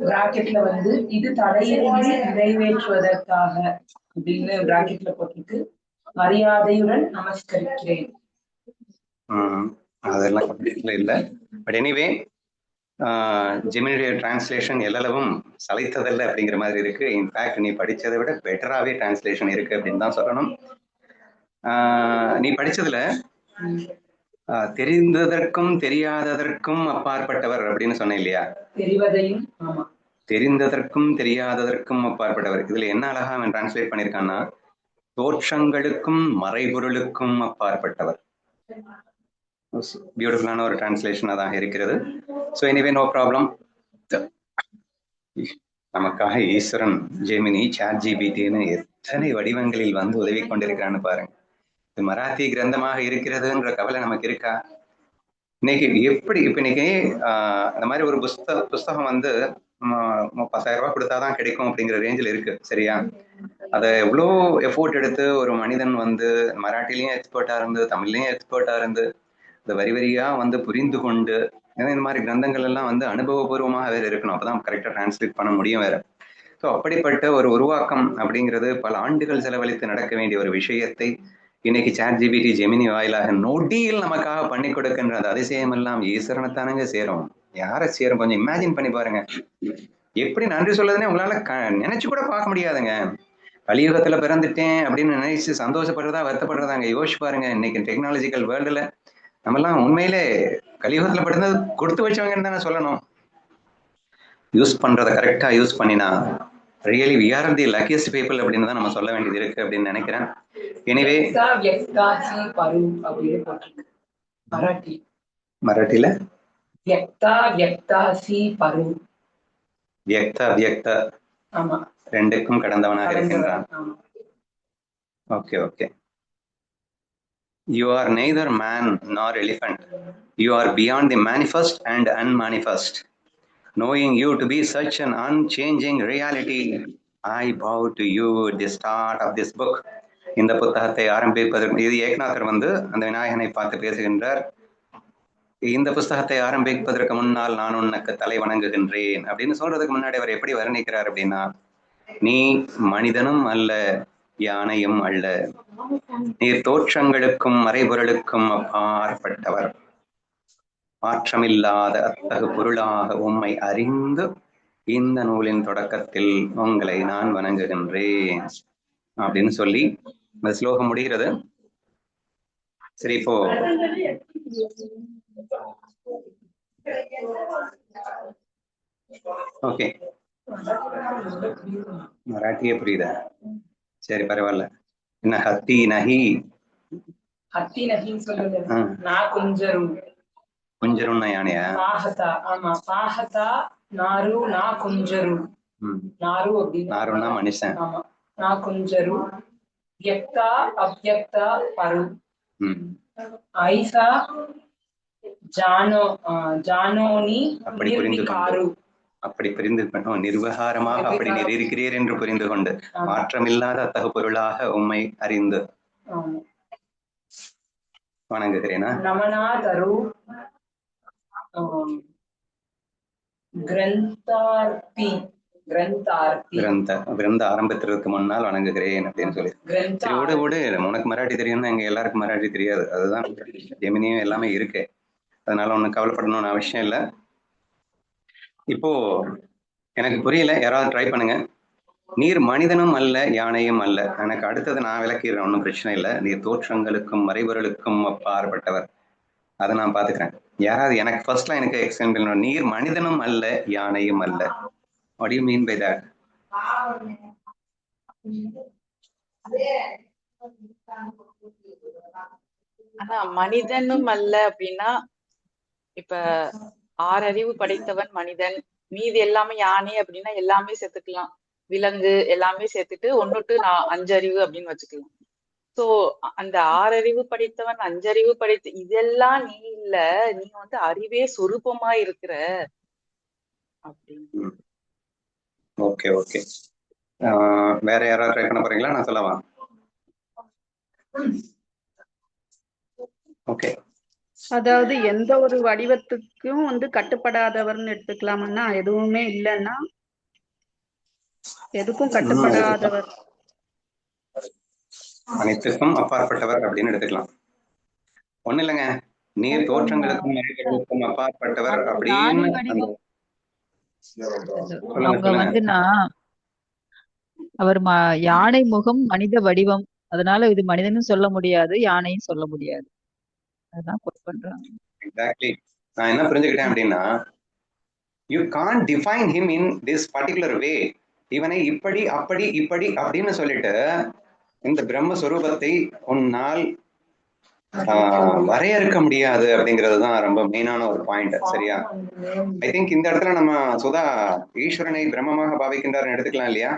பிராக்கெட்ல வந்து இது தடையின்றி நிறைவேற்றுவதற்காக அப்படின்னு பிராக்கெட்ல போட்டிருக்கு. மரியாதையுடன் நமஸ்கரிக்கிறேன். அதெல்லாம் இல்லை. பட் எனிவே ஜெமினியுடைய டிரான்ஸ்லேஷன் எல்லளவும் சளைத்ததல்ல அப்படிங்கிற மாதிரி இருக்கு. இன்ஃபேக்ட் நீ படிச்சதை விட பெட்டராகவே டிரான்ஸ்லேஷன் இருக்கு அப்படின்னு தான் சொல்லணும். நீ படிச்சதுல தெரிந்ததற்கும் தெரியாததற்கும் அப்பாற்பட்டவர் அப்படின்னு சொன்ன இல்லையா? தெரிந்ததற்கும் தெரியாததற்கும் அப்பாற்பட்டவர். இதுல என்ன அழகா அவன் டிரான்ஸ்லேட் பண்ணியிருக்கான்னா, தோற்றங்களுக்கும் மறைபொருளுக்கும் அப்பாற்பட்டவர். பியூட்டிஃபுல்லான ஒரு டிரான்ஸ்லேஷன் அதாக இருக்கிறது. So anyway no problem. நமக்காக ஈஸ்வரன் ஜெமினி ChatGPTன்னு எத்தனை வடிவங்களில் வந்து உதவி கொண்டிருக்கிறான்னு பாருங்க. இது மராத்தி கிரந்தமாக இருக்கிறதுன்ற கவலை நமக்கு இருக்கா? இன்னைக்கு எப்படி இப்ப இன்னைக்கு இந்த மாதிரி ஒரு புஸ்தகம் வந்து 10,000 ரூபாய் கொடுத்தாதான் கிடைக்கும் அப்படிங்கிற ரேஞ்சில் இருக்கு, சரியா? அதை எவ்வளோ எஃபோர்ட் எடுத்து ஒரு மனிதன் வந்து மராட்டிலையும் எக்ஸ்பர்ட்டா இருந்து தமிழ்லையும் எக்ஸ்பர்ட்டா இருந்து இந்த வரி வரியா வந்து புரிந்து கொண்டு, ஏன்னா இந்த மாதிரி கிரந்தங்கள் எல்லாம் வந்து அனுபவபூர்வமாக வேற இருக்கணும், அப்பதான் கரெக்டா டிரான்ஸ்லேட் பண்ண முடியும் வேற. ஸோ அப்படிப்பட்ட ஒரு உருவாக்கம் அப்படிங்கிறது பல ஆண்டுகள் செலவழித்து நடக்க வேண்டிய ஒரு விஷயத்தை இன்னைக்கு ChatGPT ஜெமினி வாயிலாக நொடியில் நமக்காக பண்ணி கொடுக்கின்ற அந்த அதிசயம் எல்லாம் ஈஸ்வரனைத்தானுங்க சேரும். யாரை சேரும்? கொஞ்சம் இமேஜின் பண்ணி பாருங்க. எப்படி நன்றி சொல்லுதுன்னே உங்களால நினைச்சு கூட பார்க்க முடியாதுங்க. கலியுகத்துல பிறந்துட்டேன் அப்படின்னு நினைச்சு சந்தோஷப்படுறதா வருத்தப்படுறதாங்க யோசிச்சு பாருங்க. இன்னைக்கு டெக்னாலஜிக்கல் வேர்ல்டுல நம்மெல்லாம் உண்மையிலே கலியுகத்துல பிறந்தது கொடுத்து வச்சவங்கன்னு தானே சொல்லணும். யூஸ் பண்றதை கரெக்டா யூஸ் பண்ணினா really we are the luckiest people அப்படின்னு தான் நம்ம சொல்ல வேண்டியது இருக்கு அப்படின்னு நினைக்கிறேன். எனிவே மராட்டில வியக்தா ரெண்டுக்கும் கடந்தவனாக இருக்கின்றான். Okay okay. You are neither man nor elephant. You are beyond the manifest and unmanifest. Knowing you to be such an unchanging reality, I bow to you at the start of this book. இந்த புத்தகத்தை ஆரம்பிப்பதற்கு இது ஏக்நாதர் வந்து அந்த விநாயகனை பார்த்து பேசுகின்றார். இந்த புஸ்தகத்தை ஆரம்பிப்பதற்கு முன்னால் நான் உனக்கு தலை வணங்குகின்றேன் அப்படின்னு சொல்றதுக்கு முன்னாடி அவர் எப்படி வர்ணிக்கிறார் அப்படின்னா, நீ மனிதனும் அல்ல, யானையும் அல்ல, நீர் தோற்றங்களுக்கும் மறைபொருளுக்கும் அப்பாற்பட்டவர், மாற்றமில்லாத அத்தகு பொருளாக உம்மை அறிந்து இந்த நூலின் தொடக்கத்தில் உங்களை நான் வணங்குகின்றேன் அப்படின்னு சொல்லி அந்த ஸ்லோகம் முடிகிறது. சரி, இப்போ ஓகே, மராட்டியே புரியுதா? சரி, பரவாயில்ல. என்ன ஹத்தி நஹி ஹத்தி நஹின்னு சொல்லுங்க. நான் கொஞ்சம் குஞ்சரும்னா யானையா? பாஹதா. ஆமா, பாஹதா நாரு நா கொஞ்சரு. நாரு அப்படின்னா நாருன்னா மனுஷன். ஆமா, நா கொஞ்சரு. வியக்தா அவ்யக்தா பரு. ஐசா ஜானோ ஜானோனி நிர்விகாரு. அப்படி புரிந்து நிர்வகாரமாக அப்படி இருக்கிறீர் என்று புரிந்து கொண்டு மாற்றமில்லாத அத்தகு பொருளாக உம்மை அறிந்து வணங்குகிறேனா? நமனாதரு கிரந்தார்த்தி கிரந்த ஆரம்பத்திற்கு முன்னால் வணங்குகிறேன் அப்படின்னு சொல்லி. சரி, விடு, உனக்கு மராட்டி தெரியும்னா எங்க எல்லாருக்கும் மராட்டி தெரியாது. அதுதான் ஜெமினியும் எல்லாமே இருக்கு. அதனால ஒன்னும் கவலைப்படணும்னு அவசியம் இல்லை. இப்போ எனக்கு புரியல, யாராவது ட்ரை பண்ணுங்க. நீர் மனிதனும் அல்ல, யானையும் அல்ல. எனக்கு அடுத்தது நான் விளக்கிறேன், ஒன்றும் பிரச்சனை இல்லை. நீர் தோற்றங்களுக்கும் மறைபொருளுக்கும் அப்பாற்பட்டவர். அதை நான் பாத்துக்கிறேன். யாராவது எனக்கு ஃபர்ஸ்ட்ல எனக்கு எக்ஸ்பிளைன் பண்ணணும். நீர் மனிதனும் அல்ல, யானையும் அல்ல. What do you mean by that? ஆனா மனிதனும் அல்ல அப்படின்னா, இப்ப 6 அறிவு படைத்தவன் மனிதன், மீதி எல்லாமே யானை அப்படின்னா எல்லாமே சேர்த்துக்கலாம். விலங்கு எல்லாமே சேர்த்துட்டு 1 to 5 அறிவு அப்படின்னு வச்சுக்கலாம். சோ அந்த 6 அறிவு படைத்தவன், 5 அறிவு படைத்த இதெல்லாம் நீ இல்ல, நீ வந்து அறிவே சொரூபமா இருக்கிற அப்படின்னு. ஓகே, வேற யாராவது ட்ரை பண்ண போறீங்களா? நான் சொல்லவா? ஓகே, அதாவது எந்த ஒரு வடிவத்துக்கும் வந்து கட்டுப்படாதவர்னு எடுத்துக்கலாம்னா, எதுவுமே இல்லைன்னா எதுக்கும் கட்டுப்படாதவர், அனைத்துக்கும் அப்பாற்பட்டவர் அப்படின்னு எடுத்துக்கலாம். ஒண்ணு இல்லைங்க, நீர் தோற்றங்களுக்கும் மறைகளுக்கும் அப்பாற்பட்டவர் அப்படின்னு அவங்க வந்துன்னா அவர் யானை முகம் மனித வடிவம், அதனால இது மனிதனும் சொல்ல முடியாது, யானையும் சொல்ல முடியாது. அதான் கோட் பண்றாங்க. எக்ஸாக்ட்லி. நான் என்ன புரிஞ்சுக்கிட்டேன் அப்படின்னா, you can't define him in this particular way. இவனை இப்படி அப்படி இப்படி அப்படின்னு சொல்லிட்டு இந்த பிரம்மஸ்வரூபத்தை உன்னால் வரையறுக்க முடியாது அப்படிங்கிறது தான் ரொம்ப மெயினான ஒரு பாயிண்ட். சரியா? ஐ திங்க் இந்த இடத்துல நம்ம சுதா ஈஸ்வரனை பிரம்மமாக பாவிக்கின்றார்னு எடுத்துக்கலாம் இல்லையா?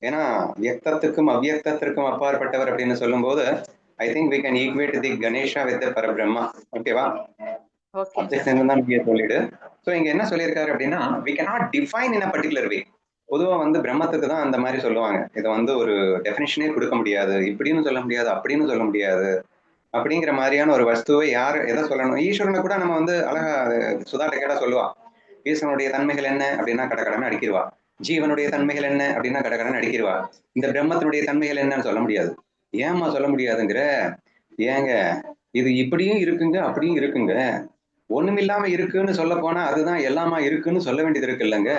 ஏன்னா வியக்தத்துக்கும் அவ்வியக்தத்திற்கும் அப்பாற்பட்டவர் அப்படின்னு சொல்லும் போது I think we can equate the Ganesha with Parabrahma. ஓகேவா? சொல்லிடு. ஸோ இங்க என்ன சொல்லியிருக்காரு அப்படின்னா, we cannot define in a particular way. பொதுவா வந்து பிரம்மத்துக்கு தான் அந்த மாதிரி சொல்லுவாங்க. இதை வந்து ஒரு டெஃபினிஷனே கொடுக்க முடியாது, இப்படின்னு சொல்ல முடியாது, அப்படின்னு சொல்ல முடியாது அப்படிங்கிற மாதிரியான ஒரு வஸ்துவை யார் எதை சொல்லணும்? ஈஸ்வரனை கூட நம்ம வந்து அழகா சுதாட்ட கேட்டா சொல்லுவா, ஈஸ்வரனுடைய தன்மைகள் என்ன அப்படின்னா கடகடன்னு அடிக்கிடுவா. ஜீவனுடைய தன்மைகள் என்ன அப்படின்னா கடகடன்னு அடிக்கிடுவா. இந்த பிரம்மத்தினுடைய தன்மைகள் என்னன்னு சொல்ல முடியாது. ஏமா சொல்ல முடியாதுங்கிற? ஏங்க, இது இப்படியும் இருக்குங்க அப்படியும் இருக்குங்க. ஒண்ணுமில்லாம இருக்குன்னு சொல்ல போனா அதுதான் எல்லாமா இருக்குன்னு சொல்ல வேண்டியது இருக்கு இல்லைங்க.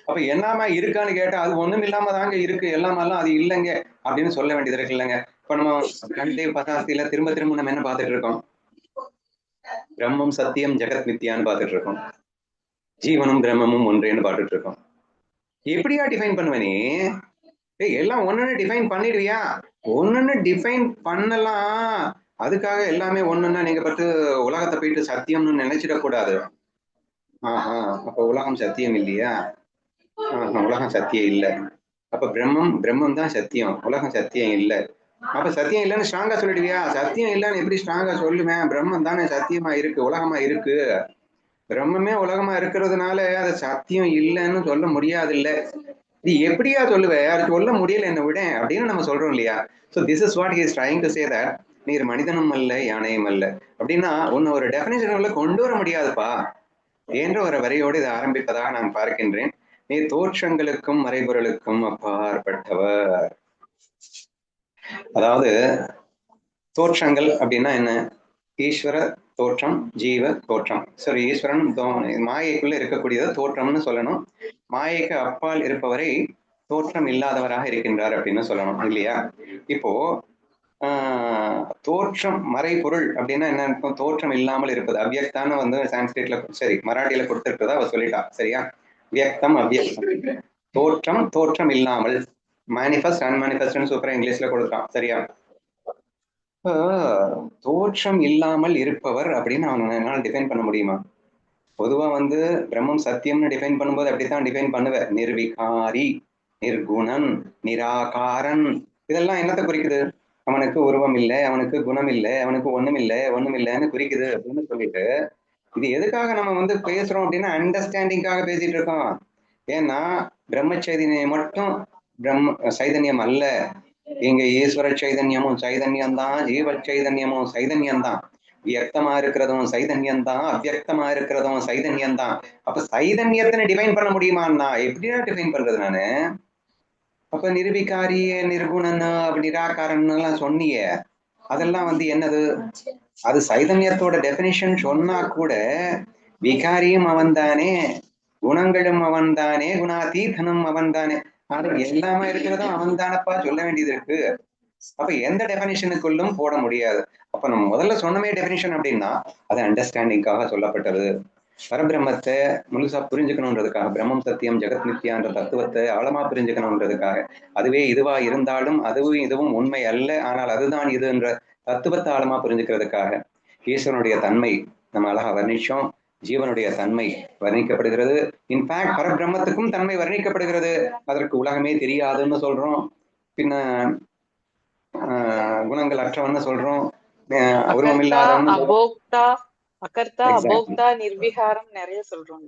அப்ப எல்லாமா இருக்கான்னு கேட்டா அது ஒண்ணும் இல்லாம தாங்க இருக்கு, எல்லாமெல்லாம் அது இல்லைங்க அப்படின்னு சொல்ல வேண்டியது இருக்கு இல்லைங்க. இப்ப நம்ம கண்டேவ் பதாஸ்தியில திரும்ப திரும்ப நம்ம என்ன பார்த்துட்டு இருக்கோம்? பிரம்மம் சத்தியம் ஜெகத் மித்யான்னு பார்த்துட்டு இருக்கோம். ஜீவனும் பிரம்மமும் ஒன்றேன்னு பார்த்துட்டு இருக்கோம். எப்படியா டிஃபைன் பண்ணுவனே? எல்லாம் ஒண்ணுன்னு டிஃபைன் பண்ணிடுவியா? ஒண்ணுன்னு டிஃபைன் பண்ணலாம். அதுக்காக எல்லாமே ஒண்ணுன்னா நீங்க பார்த்து உலகத்தை போயிட்டு சத்தியம்னு நினைச்சிடக்கூடாது. அப்ப உலகம் சத்தியம் இல்லையா? உலகம் சத்தியம் இல்லை. அப்ப பிரம்மம் தான் சத்தியம், உலகம் சத்தியம் இல்லை. அப்ப சத்தியம் இல்லைன்னு ஸ்ட்ராங்கா சொல்லிடுவியா? சத்தியம் இல்லைன்னு எப்படி ஸ்ட்ராங்கா சொல்லுவேன்? பிரம்மம் தானே சத்தியமா இருக்கு, உலகமா இருக்கு. பிரம்மமே உலகமா இருக்கிறதுனால அது சத்தியம் இல்லைன்னு சொல்ல முடியாது. இல்ல, நீ எப்படியா சொல்லுவ? அது சொல்ல முடியல, என்ன விட அப்படின்னு நம்ம சொல்றோம் இல்லையா? So this is what he is trying to say that நீர் மனிதனும் அல்ல, யானையும் அல்ல அப்படின்னா ஒன்னு ஒரு டெஃபினேஷன்ல கொண்டு வர முடியாதுப்பா என்ற ஒரு வரியோடு இதை ஆரம்பிப்பதாக நான் பார்க்கின்றேன். நீர் தோற்றங்களுக்கும் மறைபொருளுக்கும் அப்பாற்பட்டவர். அதாவது தோற்றங்கள் அப்படின்னா என்ன? ஈஸ்வர தோற்றம், ஜீவ தோற்றம். சரி, ஈஸ்வரன் மாயைக்குள்ள இருக்கக்கூடியது தோற்றம்னு சொல்லணும். மாயைக்கு அப்பால் இருப்பவரை தோற்றம் இல்லாதவராக இருக்கின்றார் அப்படின்னு சொல்லணும் இல்லையா? இப்போ தோற்றம் மறைபொருள் அப்படின்னா என்ன இருக்கும்? தோற்றம் இல்லாமல் இருப்பது. அவ்யக்தான்னு வந்து சான்ஸ்கிரிட்ல சரி மராட்டியில கொடுத்திருக்கிறதா அவ சொல்லிட்டா. சரியா? வியக்தம் அவ்யக்தம். தோற்றம் தோற்றம் இல்லாமல், மேனிஃபெஸ்ட் அன்மேனிஃபெஸ்ட்னு சூப்பரா இங்கிலீஷ்ல கொடுத்தான். சரியா? தோற்றம் இல்லாமல் இருப்பவர் அப்படின்னு அவனை என்னால் டிஃபைன் பண்ண முடியுமா? பொதுவா வந்து பிரம்மம் சத்தியம்னு டிஃபைன் பண்ணும்போது அப்படித்தான் டிஃபைன் பண்ணுவேன். நிர்விகாரி, நிர்குணன், நிராகாரன், இதெல்லாம் என்னத்தை குறிக்குது? அவனுக்கு உருவம் இல்லை, அவனுக்கு குணம் இல்லை, அவனுக்கு ஒண்ணும் இல்லைன்னு குறிக்குது அப்படின்னு சொல்லிட்டு, இது எதுக்காக நம்ம வந்து பேசுறோம் அப்படின்னா அண்டர்ஸ்டாண்டிங்காக பேசிட்டு இருக்கோம். ஏன்னா பிரம்ம சைதன்யம் மட்டும் சைதன்யம் அல்ல. இங்க ஈஸ்வர சைதன்யமும் சைதன்யம் தான், ஜீவ சைதன்யமும் சைதன்யம் தான். வியக்தமா இருக்கிறதும் சைதன்யம் தான், அவ்வியக்தமா இருக்கிறதும் சைதன்யம் தான். அப்ப சைதன்யத்தை டிஃபைன் பண்ண முடியுமான்னா எப்படியா டிஃபைன் பண்றது நானு? அப்ப நிர்விகாரிய, நிர்குணன், நிராகாரன் எல்லாம் சொன்னியே, அதெல்லாம் வந்து என்னது? அது சைதன்யத்தோட டெபினிஷன் சொன்னா கூட விகாரியும் அவன் தானே, குணங்களும் அவன் தானே, குணாதீதனும் அவன் தானே, அது எல்லாமே இருக்கிறதும் அவன் தானப்பா சொல்ல வேண்டியது இருக்கு. அப்ப எந்த டெபினிஷனுக்குள்ளும் போட முடியாது. அப்ப நம்ம முதல்ல சொன்னமே டெபினிஷன் அப்படின்னா அது அண்டர்ஸ்டாண்டிங்காக சொல்லப்பட்டது. பரபிரம்மத்தை முழுசா புரிஞ்சுக்கணுன்றதுக்காக, பிரம்மம் சத்தியம் ஜெகத் நித்யான்ற தத்துவத்தை ஆழமா புரிஞ்சுக்கணுன்றதுக்காக, அதுவே இதுவா இருந்தாலும் அதுவும் இதுவும் உண்மை அல்ல, ஆனால் அதுதான் இது என்ற தத்துவத்தை ஆழமா புரிஞ்சுக்கிறதுக்காக, ஈஸ்வரனுடைய தன்மை நம்ம அழகா வர்ணிச்சோம், ஜீவனுடைய தன்மை வர்ணிக்கப்படுகிறது. இன்ஃபேக்ட் பரபிரம்மத்துக்கும் தன்மை வர்ணிக்கப்படுகிறது. அதற்கு உலகமே தெரியாதுன்னு சொல்றோம், பின்ன குணங்கள் அற்றவன்னு சொல்றோம், உருவம் இல்லாதவன்னு அபோக்தா, அகர்த்தா, அபோக்தா, நிர்விகாரம் நிறைய சொல்றோம்.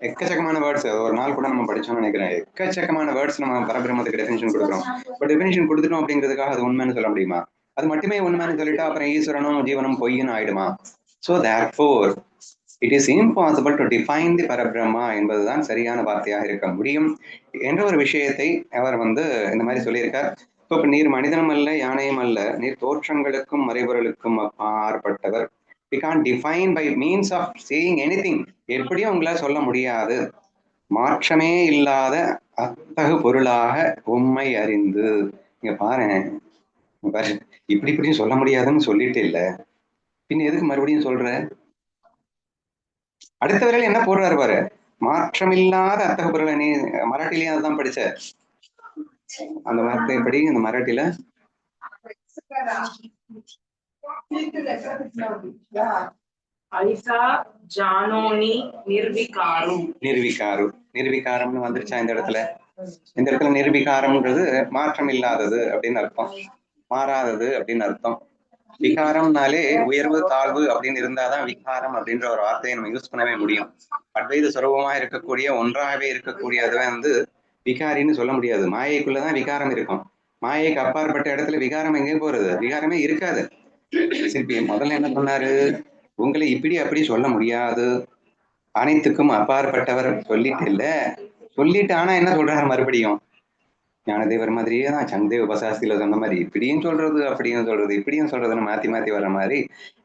எக்கச்சக்கமான வேர்ட்ஸ் ஒரு நாள் கூட நம்ம படிச்சோம்னு நினைக்கிறேன். எக்கச்சக்கமான வேர்ட்ஸ் நம்ம பரபிரம்மத்துக்கு டெஃபினிஷன் கொடுக்குறோம். இப்போ டெஃபினிஷன் கொடுத்துட்டோம் அப்படிங்கிறதுக்காக அது உண்மைன்னு சொல்ல முடியுமா? அது மட்டுமே உண்மைன்னு சொல்லிட்டா அப்புறம் ஈஸ்வரனும் ஜீவனும் பொய்ன்னு ஆயிடுமா? So therefore it is impossible to define the Parabrahma என்பதுதான் சரியான வார்த்தையாக இருக்க முடியும் என்ற ஒரு விஷயத்தை அவர் வந்து இந்த மாதிரி சொல்லியிருக்கார். இப்போ நீர் மனிதனும் அல்ல, யானையும் அல்ல, நீர் தோற்றங்களுக்கும் மறைபொருளுக்கும் அப்பாற்பட்டவர். We can't define by means of saying anything. எப்படியும் உங்களால் சொல்ல முடியாது. மாற்றமே இல்லாத அத்தகு பொருளாக உண்மை அறிந்து. இங்க பாரு, இப்படி இப்படியும் சொல்ல முடியாதுன்னு சொல்லிட்டு இல்ல, பின் எதுக்கு மறுபடியும் சொல்ற? அடுத்த வரையில என்ன போடுறாரு பாரு, மாற்றமில்லாத அத்தகு பொருளை. நீ மராட்டிலையும் அதுதான் படிச்ச, அந்த வார்த்தை எப்படி அந்த மராட்டில? நிர்விகாரம்னு வந்துருச்சா இந்த இடத்துல? இந்த இடத்துல நிர்விகாரம்ன்றது மாற்றம் இல்லாதது அப்படின்னு அர்த்தம், மாறாதது அப்படின்னு அர்த்தம். விகாரம்னாலே உயர்வு தாழ்வு அப்படின்னு இருந்தாதான் விகாரம் அப்படின்ற ஒரு வார்த்தையை நம்ம யூஸ் பண்ணவே முடியும். அத்வைத சுரூபமா இருக்கக்கூடிய ஒன்றாகவே இருக்கக்கூடியது வந்து விகாரின்னு சொல்ல முடியாது. மாயைக்குள்ளதான் விகாரம் இருக்கும். மாயைக்கு அப்பாற்பட்ட இடத்துல விகாரம் எங்கே போறது? விகாரமே இருக்காது. சிற்பி முதல்ல என்ன சொன்னாரு? உங்களை இப்படி அப்படி சொல்ல முடியாது, அனைத்துக்கும் அப்பாற்பட்டவர் சொல்லிட்டு இல்ல, சொல்லிட்டு ஆனா என்ன சொல்றாரு மறுபடியும்? ஞானதேவர் மாதிரியே தான் சங்கதேவ உபசாஸ்தியில சொன்ன மாதிரி இப்படியும் சொல்றது அப்படியும் சொல்றது இப்படியும் சொல்றதுன்னு மாத்தி மாத்தி வர்ற மாதிரி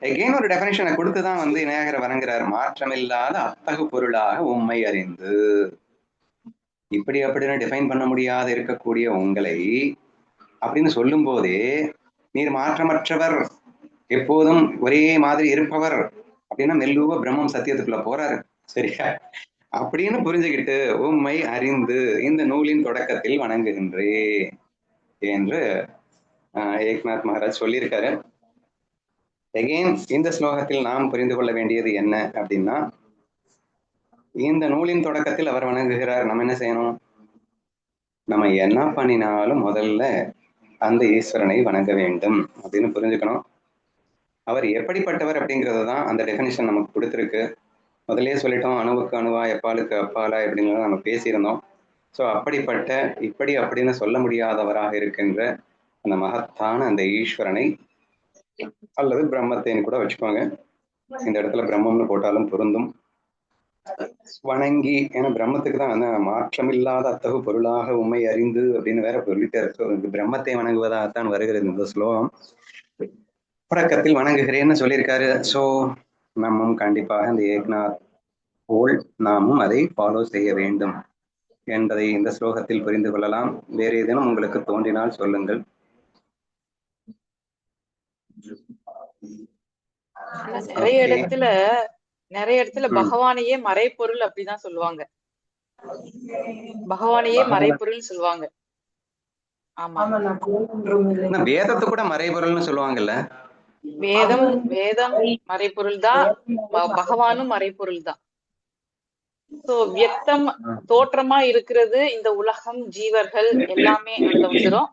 எகைன் ஒரு டெபினிஷனை கொடுத்துதான் வந்து விநாயகரை வணங்குறார். மாற்றமில்லாத அத்தகு பொருளாக உண்மை அறிந்து. இப்படி அப்படின்னு டிஃபைன் பண்ண முடியாத இருக்கக்கூடிய உங்களை அப்படின்னு சொல்லும் போதே நீர் மாற்றமற்றவர், எப்போதும் ஒரே மாதிரி இருப்பவர் அப்படின்னா மெல்லுவ பிரம்மம் சத்தியத்துக்குள்ள போறாரு. சரியா? அப்படின்னு புரிஞ்சுக்கிட்டு உண்மை அறிந்து இந்த நூலின் தொடக்கத்தில் வணங்குகின்றே என்று ஏக்நாத் மகாராஜ் சொல்லியிருக்காரு. எகெயின் இந்த ஸ்லோகத்தில் நாம் புரிந்து கொள்ள வேண்டியது என்ன அப்படின்னா, இந்த நூலின் தொடக்கத்தில் அவர் வணங்குகிறார். நம்ம என்ன செய்யணும்? நம்ம என்ன பண்ணினாலும் முதல்ல அந்த ஈஸ்வரனை வணங்க வேண்டும் அப்படின்னு புரிஞ்சுக்கணும். அவர் எப்படிப்பட்டவர் அப்படிங்கிறது தான் அந்த டெஃபினிஷன் நமக்கு கொடுத்துருக்கு. முதலே சொல்லிட்டோம், அணுவுக்கு அணுவா எப்பாலுக்கு அப்பாலா அப்படிங்கிறத நம்ம பேசியிருந்தோம். ஸோ அப்படிப்பட்ட இப்படி அப்படின்னு சொல்ல முடியாதவராக இருக்கின்ற அந்த மகத்தான அந்த ஈஸ்வரனை அல்லது பிரம்மத்தைன்னு கூட வச்சுக்கோங்க, இந்த இடத்துல பிரம்மம்னு போட்டாலும் பொருந்தும், வணங்கி, ஏன்னா பிரம்மத்துக்கு தான் மாற்றமில்லாத அத்தகு பொருளாக உண்மை அறிந்து அப்படின்னு வேற சொல்லிட்டு பிரம்மத்தை வணங்குவதாகத்தான் வருகிறது இந்த ஸ்லோகம். தொடக்கத்தில் வணங்குகிறேன்னு சொல்லியிருக்காரு. ஸோ நம்மும் கண்டிப்பாக இந்த ஏக்நாத் போல் நாமும் அதை ஃபாலோ செய்ய வேண்டும் என்பதை இந்த ஸ்லோகத்தில் புரிந்து கொள்ளலாம். வேறு ஏதேனும் உங்களுக்கு தோன்றினால் சொல்லுங்கள். ஆனா நிறைய ஓகே. இடத்துல பகவானையே மறைப்பொருள் அப்படிதான் சொல்லுவாங்க. பகவானையே மறைப்பொருள் சொல்லுவாங்க. ஆமா, வேதத்தை கூட மறைபொருள்னு சொல்லுவாங்கல்ல. வேதம் மறைப்பொருள் தான், பகவானும் மறைப்பொருள் தான். சோ வியக்தம் தோற்றமா இருக்கிறது இந்த உலகம், ஜீவர்கள் எல்லாமே அதுல வந்துரும்.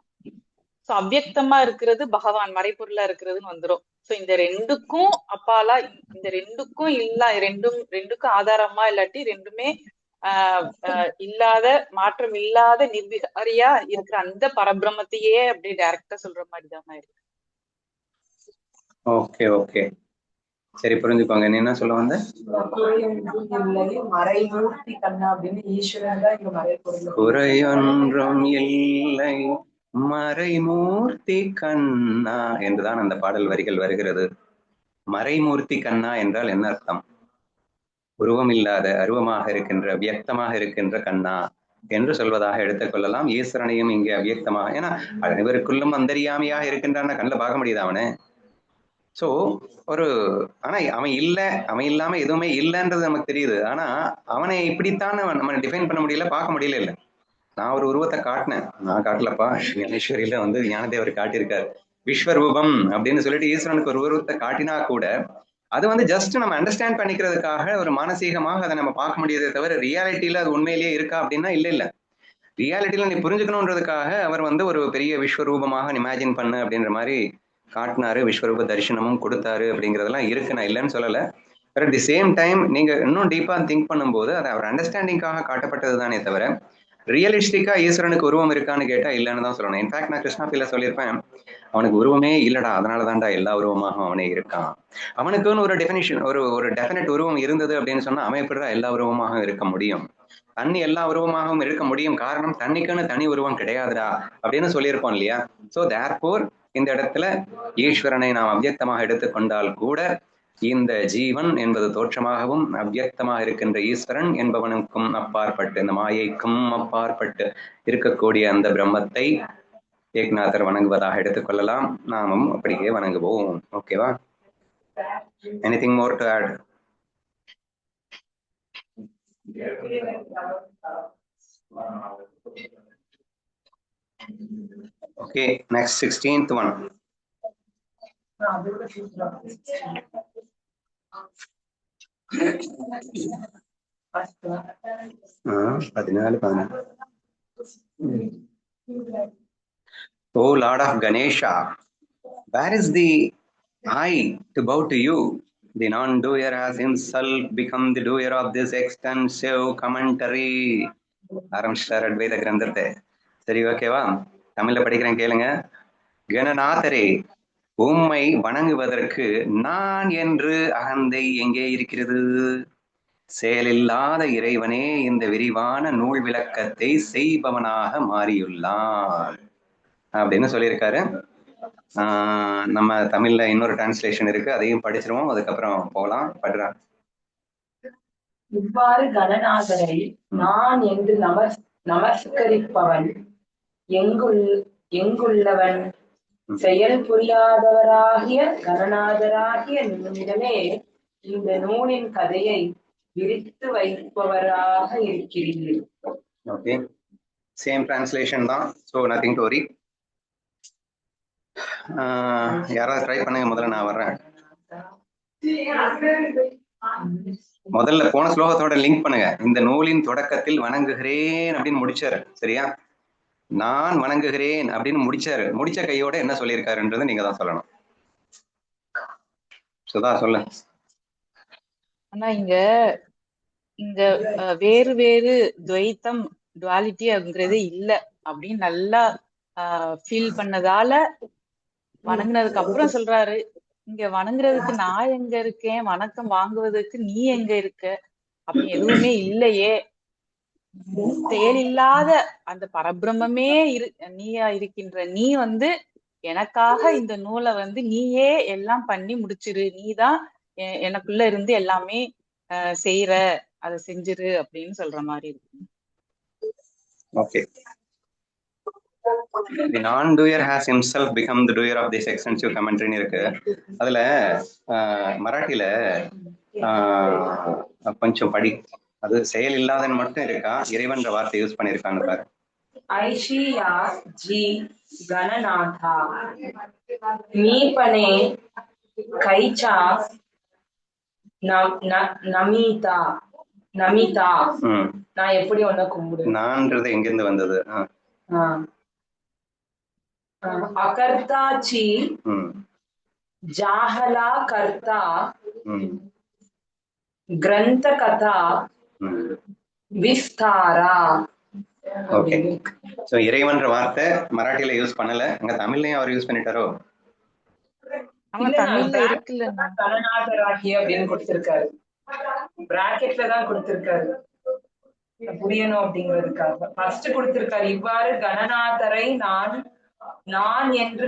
சோ அவ்வியக்தமா இருக்கிறது பகவான், மறைப்பொருளா இருக்கிறதுன்னு வந்துரும். சோ இந்த ரெண்டுக்கும் அப்பாலா, இந்த ரெண்டுக்கும் ரெண்டுக்கும் ஆதாரமா இல்லாட்டி ரெண்டுமே இல்லாத, மாற்றம் இல்லாத நிர்விகாரியா இருக்கிற அந்த பரபிரம்மத்தையே அப்படியே டைரக்டா சொல்ற மாதிரிதான் இருக்கு. ஓகே ஓகே, சரி புரிஞ்சுக்கோங்க. நீ என்ன சொல்ல வந்த? மறைமூர்த்தி கண்ணா அப்படின்னு ஈஸ்வரன் தான் இங்க மறைப்பொருள். குறையொன்றும் இல்லை மறைமூர்த்தி கண்ணா என்றுதான் அந்த பாடல் வரிகள் வருகிறது. மறைமூர்த்தி கண்ணா என்றால் என்ன அர்த்தம்? உருவம் இல்லாத, அருவமாக இருக்கின்ற, வியக்தமாக இருக்கின்ற கண்ணா என்று சொல்வதாக எடுத்துக்கொள்ளலாம். ஈஸ்வரனையும் இங்கே அவ்வியக்தமாக, ஏன்னா அனைவருக்குள்ளும் அந்தரியாமையாக இருக்கின்றான், கண்ணில் பார்க்க முடியுது அவனு. ஸோ ஆனா அவன் இல்லாம எதுவுமே இல்லைன்றது நமக்கு தெரியுது. ஆனா அவனை இப்படித்தான் நம்ம டிஃபைன் பண்ண முடியல, பார்க்க முடியல. இல்லை, நான் ஒரு உருவத்தை காட்டினேன், நான் காட்டலப்பா, ஞானேஸ்வரியில ஞானதேவர் காட்டியிருக்காரு. விஸ்வரூபம் அப்படின்னு சொல்லிட்டு ஈஸ்வரனுக்கு ஒரு உருவத்தை காட்டினா கூட அது ஜஸ்ட் நம்ம அண்டர்ஸ்டாண்ட் பண்ணிக்கிறதுக்காக ஒரு மானசீகமாக அதை நம்ம பார்க்க முடியாதே தவிர ரியாலிட்டியில அது உண்மையிலேயே இருக்கா அப்படின்னா இல்ல. ரியாலிட்டியில நீ புரிஞ்சுக்கணுன்றதுக்காக அவர் ஒரு பெரிய விஸ்வரூபமாக இமேஜின் பண்ணு அப்படின்ற மாதிரி காட்டினாரு, விஸ்வரூப தரிசனமும் கொடுத்தாரு அப்படிங்கிறதெல்லாம் இருக்கு, நான் இல்லைன்னு சொல்லலை. அட் தி சேம் டைம் நீங்க இன்னும் டீப்பா திங்க் பண்ணும்போது அது அவர் அண்டர்ஸ்டாண்டிங்காக காட்டப்பட்டது தானே தவிர ரியலிஸ்டிக்கா ஈஸ்வரனுக்கு உருவம் இருக்கான்னு கேட்டா இல்லைன்னு தான் சொல்லணும். இன்ஃபேக்ட் நான் கிருஷ்ணாபில சொல்லியிருப்பேன், அவனுக்கு உருவமே இல்லடா, அதனாலதான்டா எல்லா உருவமாக அவனே இருக்கான். அவனுக்குன்னு ஒரு டெஃபினிஷன், ஒரு டெஃபினட் உருவம் இருந்தது அப்படின்னு சொன்னா அவன் எப்படிடா எல்லா உருவமாக இருக்க முடியும்? தண்ணி எல்லா உருவமாகவும் இருக்க முடியும், காரணம் தண்ணிக்குன்னு தனி உருவம் கிடையாதுடா அப்படின்னு சொல்லியிருப்போம் இல்லையா? சோ தேர்ஃபோர் இந்த இடத்துல ஈஸ்வரனை நாம் அவ்வியக்தமாக எடுத்துக்கொண்டால் கூட இந்த ஜீவன் என்பது தோற்றமாகவும் அவ்வியக்தமாக இருக்கின்ற ஈஸ்வரன் என்பவனுக்கும் அப்பாற்பட்டு, இந்த மாயைக்கும் அப்பாற்பட்டு இருக்கக்கூடிய அந்த பிரம்மத்தை ஏக்நாதர் வணங்குவதாக எடுத்துக்கொள்ளலாம். நாமும் அப்படியே வணங்குவோம். ஓகேவா? Anything more to add? Okay, next 16th one. 14. Oh Lord of Ganesha, where is the I to bow to you? The non-doer has himself become the doer of this extensive commentary. ஆரம்பிச்சிட்டார் அத்வைத கிரந்தத்தை. சரி, ஓகேவா? தமிழ்ல படிக்கிறேன், கேளுங்க. கணநாதரே, உம்மை வணங்குவதற்கு நான் என்று அகந்தை எங்கே இருக்கிறது? செயலில்லாத இறைவனே இந்த விரிவான நூல் விளக்கத்தை செய்பவனாக மாறியுள்ளான் அப்படின்னு சொல்லியிருக்காரு. நம்ம தமிழ்ல இன்னொரு டிரான்ஸ்லேஷன் இருக்கு, அதையும் படிச்சிருவோம், அதுக்கப்புறம் போகலாம். படுறா. இவ்வாறு கணநாதரை நான் என்று நமஸ்கரிப்பவன் எங்குள்ளவன்? செயல் புரியாதவராகிய கணநாதராகிய நம்மிடமே இந்த நூலின் கதையை விரித்து வைப்பவராக இருக்கிறீர்கள். ஓகே, சேம் டிரான்ஸ்லேஷன் தான், ஸோ நத்திங் டு வரி. யாராவது ட்ரை பண்ணுங்க, முதல்ல நான் வர்றேன். முதல்ல போன ஸ்லோகத்தோட லிங்க் பண்ணுங்க. இந்த நூலின் தொடக்கத்தில் வணங்குகிறேன் அப்படின்னு முடிச்சாரு, சரியா? நான் வணங்குகிறேன் அப்படின்னு முடிச்சாரு. முடிச்ச கையோட என்ன சொல்லியிருக்காருன்றது நீங்க தான் சொல்லணும். சுதா சொல்லு. ஆனா இங்க இந்த வேறு வேறு துவைத்தம், டுவாலிட்டி அப்படிங்கிறது இல்ல அப்படின்னு நல்லா ஃபீல் பண்ணதால வணங்குனதுக்கு அப்புறம் சொல்றாரு, இங்க வணங்குறதுக்கு நான் எங்க இருக்கேன், வணக்கம் வாங்குவதற்கு நீ எங்க இருக்க, அப்படி எதுவுமே இல்லையே. செயலில்லாத அந்த பரபிரம்மே நீயா இருக்கின்ற நீ எனக்காக இந்த நூலை நீயே எல்லாம் பண்ணி முடிச்சிரு, நீதான் எனக்குள்ள இருந்து எல்லாமே செய்யற, அதை செஞ்சிரு அப்படின்னு சொல்ற மாதிரி இருக்கு. Okay, The non-doer has himself become the doer of this extensive commentary இருக்கு. அதுல மராட்டியில கொஞ்சம் படி, அது செயல் இல்லாதன்னு மட்டும் இருக்கா, இறைவன்ற வார்த்தை யூஸ் பண்ணிருக்கான்னு பாரு. ஐஷியா ஜி கணநாதா மீபனே கைச்சா நமிதா நமிதா. நான் எப்படி ஒன்ன கும்பிடு? நான்ன்றது எங்கிருந்து வந்தது? அகர்த்தாச்சி ஜாஹலா கர்த்தா கிரந்த கதா விஸ்தாரா. ஓகே, சோ இறைவன்ற வார்த்தை மராட்டியில யூஸ் பண்ணல, அங்க தமிழ்லயும் அவர் யூஸ் பண்ணிட்டாரோ? தமிழ்ல இருக்குல்ல, கணநாதராகி அப்படின்னு கொடுத்திருக்காரு, பிராக்கெட்ல தான் கொடுத்திருக்காரு, புரியணும் அப்படிங்கிறதுக்காக ஃபர்ஸ்ட் கொடுத்திருக்காரு. இவ்வாறு கணநாதரை நான் என்று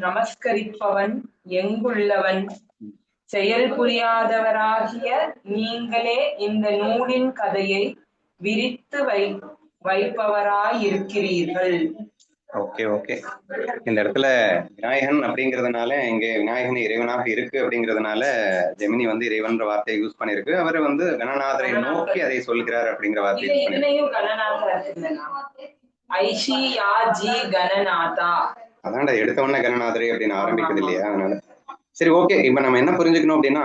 நமஸ்கரிப்பவன் எங்குள்ளவன், செயல் புரியாதவராகிய நீங்களே இந்த நூலின் கதையை விரித்து வைப்பவராயிருக்கிறீர்கள். ஓகே ஓகே, இந்த இடத்துல விநாயகன் அப்படிங்கிறதுனால, இங்க விநாயகன் இறைவனாக இருக்கு அப்படிங்கிறதுனால ஜெமினி வந்து இறைவன்ற வார்த்தையை யூஸ் பண்ணிருக்கு. அவர் வந்து கணநாதரை நோக்கி அதை சொல்கிறார் அப்படிங்கிற வார்த்தையை இதுலயும் கணநாதர் ஐஷியா ஜி கணநாதா, அதான்டா எடுத்த உடனே கணநாதரே அப்படின்னு ஆரம்பிக்குது இல்லையா? அதனால சரி, ஓகே. இப்ப நம்ம என்ன புரிஞ்சுக்கணும் அப்படின்னா,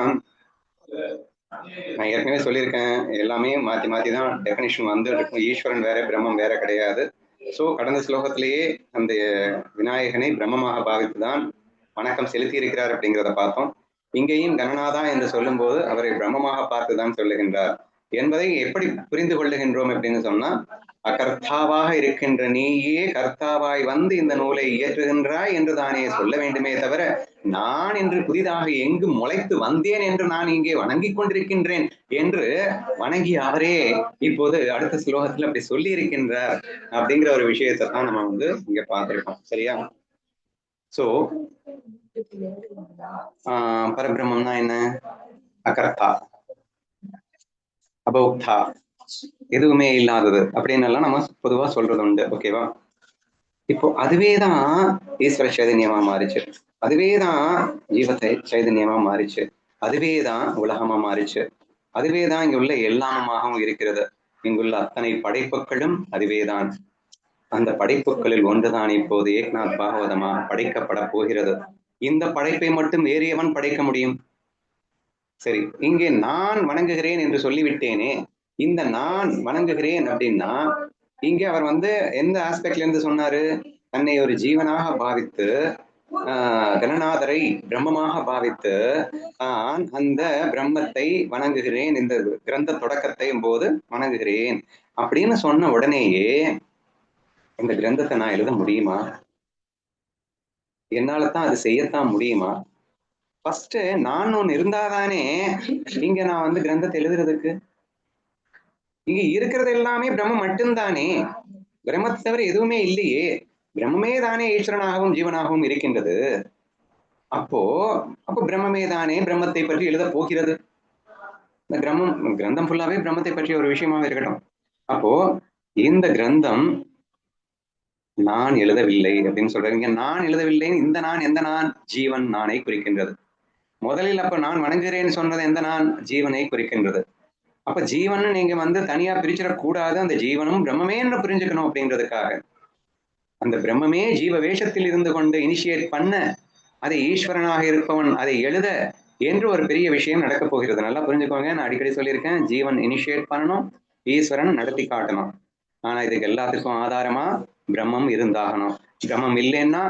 நான் ஏற்கனவே சொல்லியிருக்கேன், எல்லாமே மாத்தி மாத்தி தான் டெபினிஷன் வந்து இருக்கும். ஈஸ்வரன் வேற, பிரம்மம் வேற கிடையாது. சோ கடந்த ஸ்லோகத்திலேயே அந்த விநாயகனை பிரம்மமாக பாவித்துதான் வணக்கம் செலுத்தி இருக்கிறார் அப்படிங்கிறத பார்த்தோம். இங்கேயும் கணநாதா என்று சொல்லும் போது அவரை பிரம்மமாக பார்த்துதான் சொல்லுகின்றார் என்பதை எப்படி புரிந்து கொள்ளுகின்றோம் அப்படின்னு சொன்னா, அகர்த்தாவாக இருக்கின்ற நீயே கர்த்தாவாய் வந்து இந்த நூலை இயற்றுகின்றாய் என்று தானே சொல்ல வேண்டுமே தவிர, நான் என்று புதிதாக எங்கு முளைத்து வந்தேன் என்று நான் இங்கே வணங்கிக் கொண்டிருக்கின்றேன் என்று வணங்கி அவரே இப்போது அடுத்த ஸ்லோகத்துல அப்படி சொல்லி இருக்கின்றார் அப்படிங்கிற ஒரு விஷயத்தை தான் நம்ம வந்து இங்க பார்த்திருக்கோம். சரியா? சோ பரபிரம்மம்னா என்ன? அகர்த்தா, அபௌக்தா, எதுவுமே இல்லாதது அப்படின்னு எல்லாம் நம்ம பொதுவா சொல்றது உண்டு. ஓகேவா? இப்போ அதுவேதான் ஈஸ்வர சைதன்யமா மாறிச்சு, அதுவேதான் ஜீவத்தை சைதன்யமா மாறிச்சு, அதுவேதான் உலகமா மாறிச்சு, அதுவேதான் இங்க உள்ள எல்லாமாகவும் இருக்கிறது. இங்குள்ள அத்தனை படைப்புகளும் அதுவேதான். அந்த படைப்புகளில் ஒன்றுதான் இப்போது ஏக்நாத் பாகவதமாக படைக்கப்பட போகிறது. இந்த படைப்பை மட்டும் வேறு எவன் படைக்க முடியும்? சரி, இங்கே நான் வணங்குகிறேன் என்று சொல்லிவிட்டேனே, இந்த நான் வணங்குகிறேன் அப்படின்னா இங்கே அவர் வந்து எந்த ஆஸ்பெக்ட்ல இருந்து சொன்னாரு? தன்னை ஒரு ஜீவனாக பாவித்து கணநாதரை பிரம்மமாக பாவித்து நான் அந்த பிரம்மத்தை வணங்குகிறேன், இந்த கிரந்த தொடக்கத்தை போது வணங்குகிறேன் அப்படின்னு சொன்ன உடனேயே இந்த கிரந்தத்தை நான் எழுத முடியுமா? என்னால தான் அது செய்யத்தான் முடியுமா? ஃபர்ஸ்ட் நான் ஒண்ணு இருந்தாதானே இங்க நான் வந்து கிரந்தத்தை எழுதுறதுக்கு. இங்க இருக்கிறது எல்லாமே பிரம்மம் மட்டும்தானே, பிரம்மத்தை தவிர எதுவுமே இல்லையே. பிரம்மமே தானே ஈஸ்வரனாகவும் ஜீவனாகவும் இருக்கின்றது. அப்போ பிரம்மமே தானே பிரம்மத்தை பற்றி எழுத போகிறது. இந்த கிரந்தம் ஃபுல்லாவே பிரம்மத்தை பற்றிய ஒரு விஷயமாக இருக்கட்டும். அப்போ இந்த கிரந்தம் நான் எழுதவில்லை அப்படின்னு சொல்றீங்க. நான் எழுதவில்லை, இந்த நான் எந்த நான்? ஜீவன் நானை குறிக்கின்றது. முதலில் அப்ப நான் வணங்குகிறேன்னு சொன்னது எந்த நான்? ஜீவனை குறிக்கின்றது. அப்ப ஜீவன் நீங்க வந்து தனியா பிரிச்சிடக்கூடாது, அந்த ஜீவனும் பிரம்மமே என்று புரிஞ்சுக்கணும் அப்படிங்கிறதுக்காக அந்த பிரம்மமே ஜீவ வேஷத்தில் இருந்து கொண்டு இனிஷியேட் பண்ண, அதை ஈஸ்வரனாக இருப்பவன் அதை எழுத என்று ஒரு பெரிய விஷயம் நடக்க போகிறது. நல்லா புரிஞ்சுக்கோங்க. நான் அடிக்கடி சொல்லியிருக்கேன், ஜீவன் இனிஷியேட் பண்ணணும், ஈஸ்வரன் நடத்தி காட்டணும். ஆனா இதுக்கு எல்லாத்துக்கும் ஆதாரமா பிரம்மம் இருந்தாகணும். பிரம்மம் இல்லைன்னா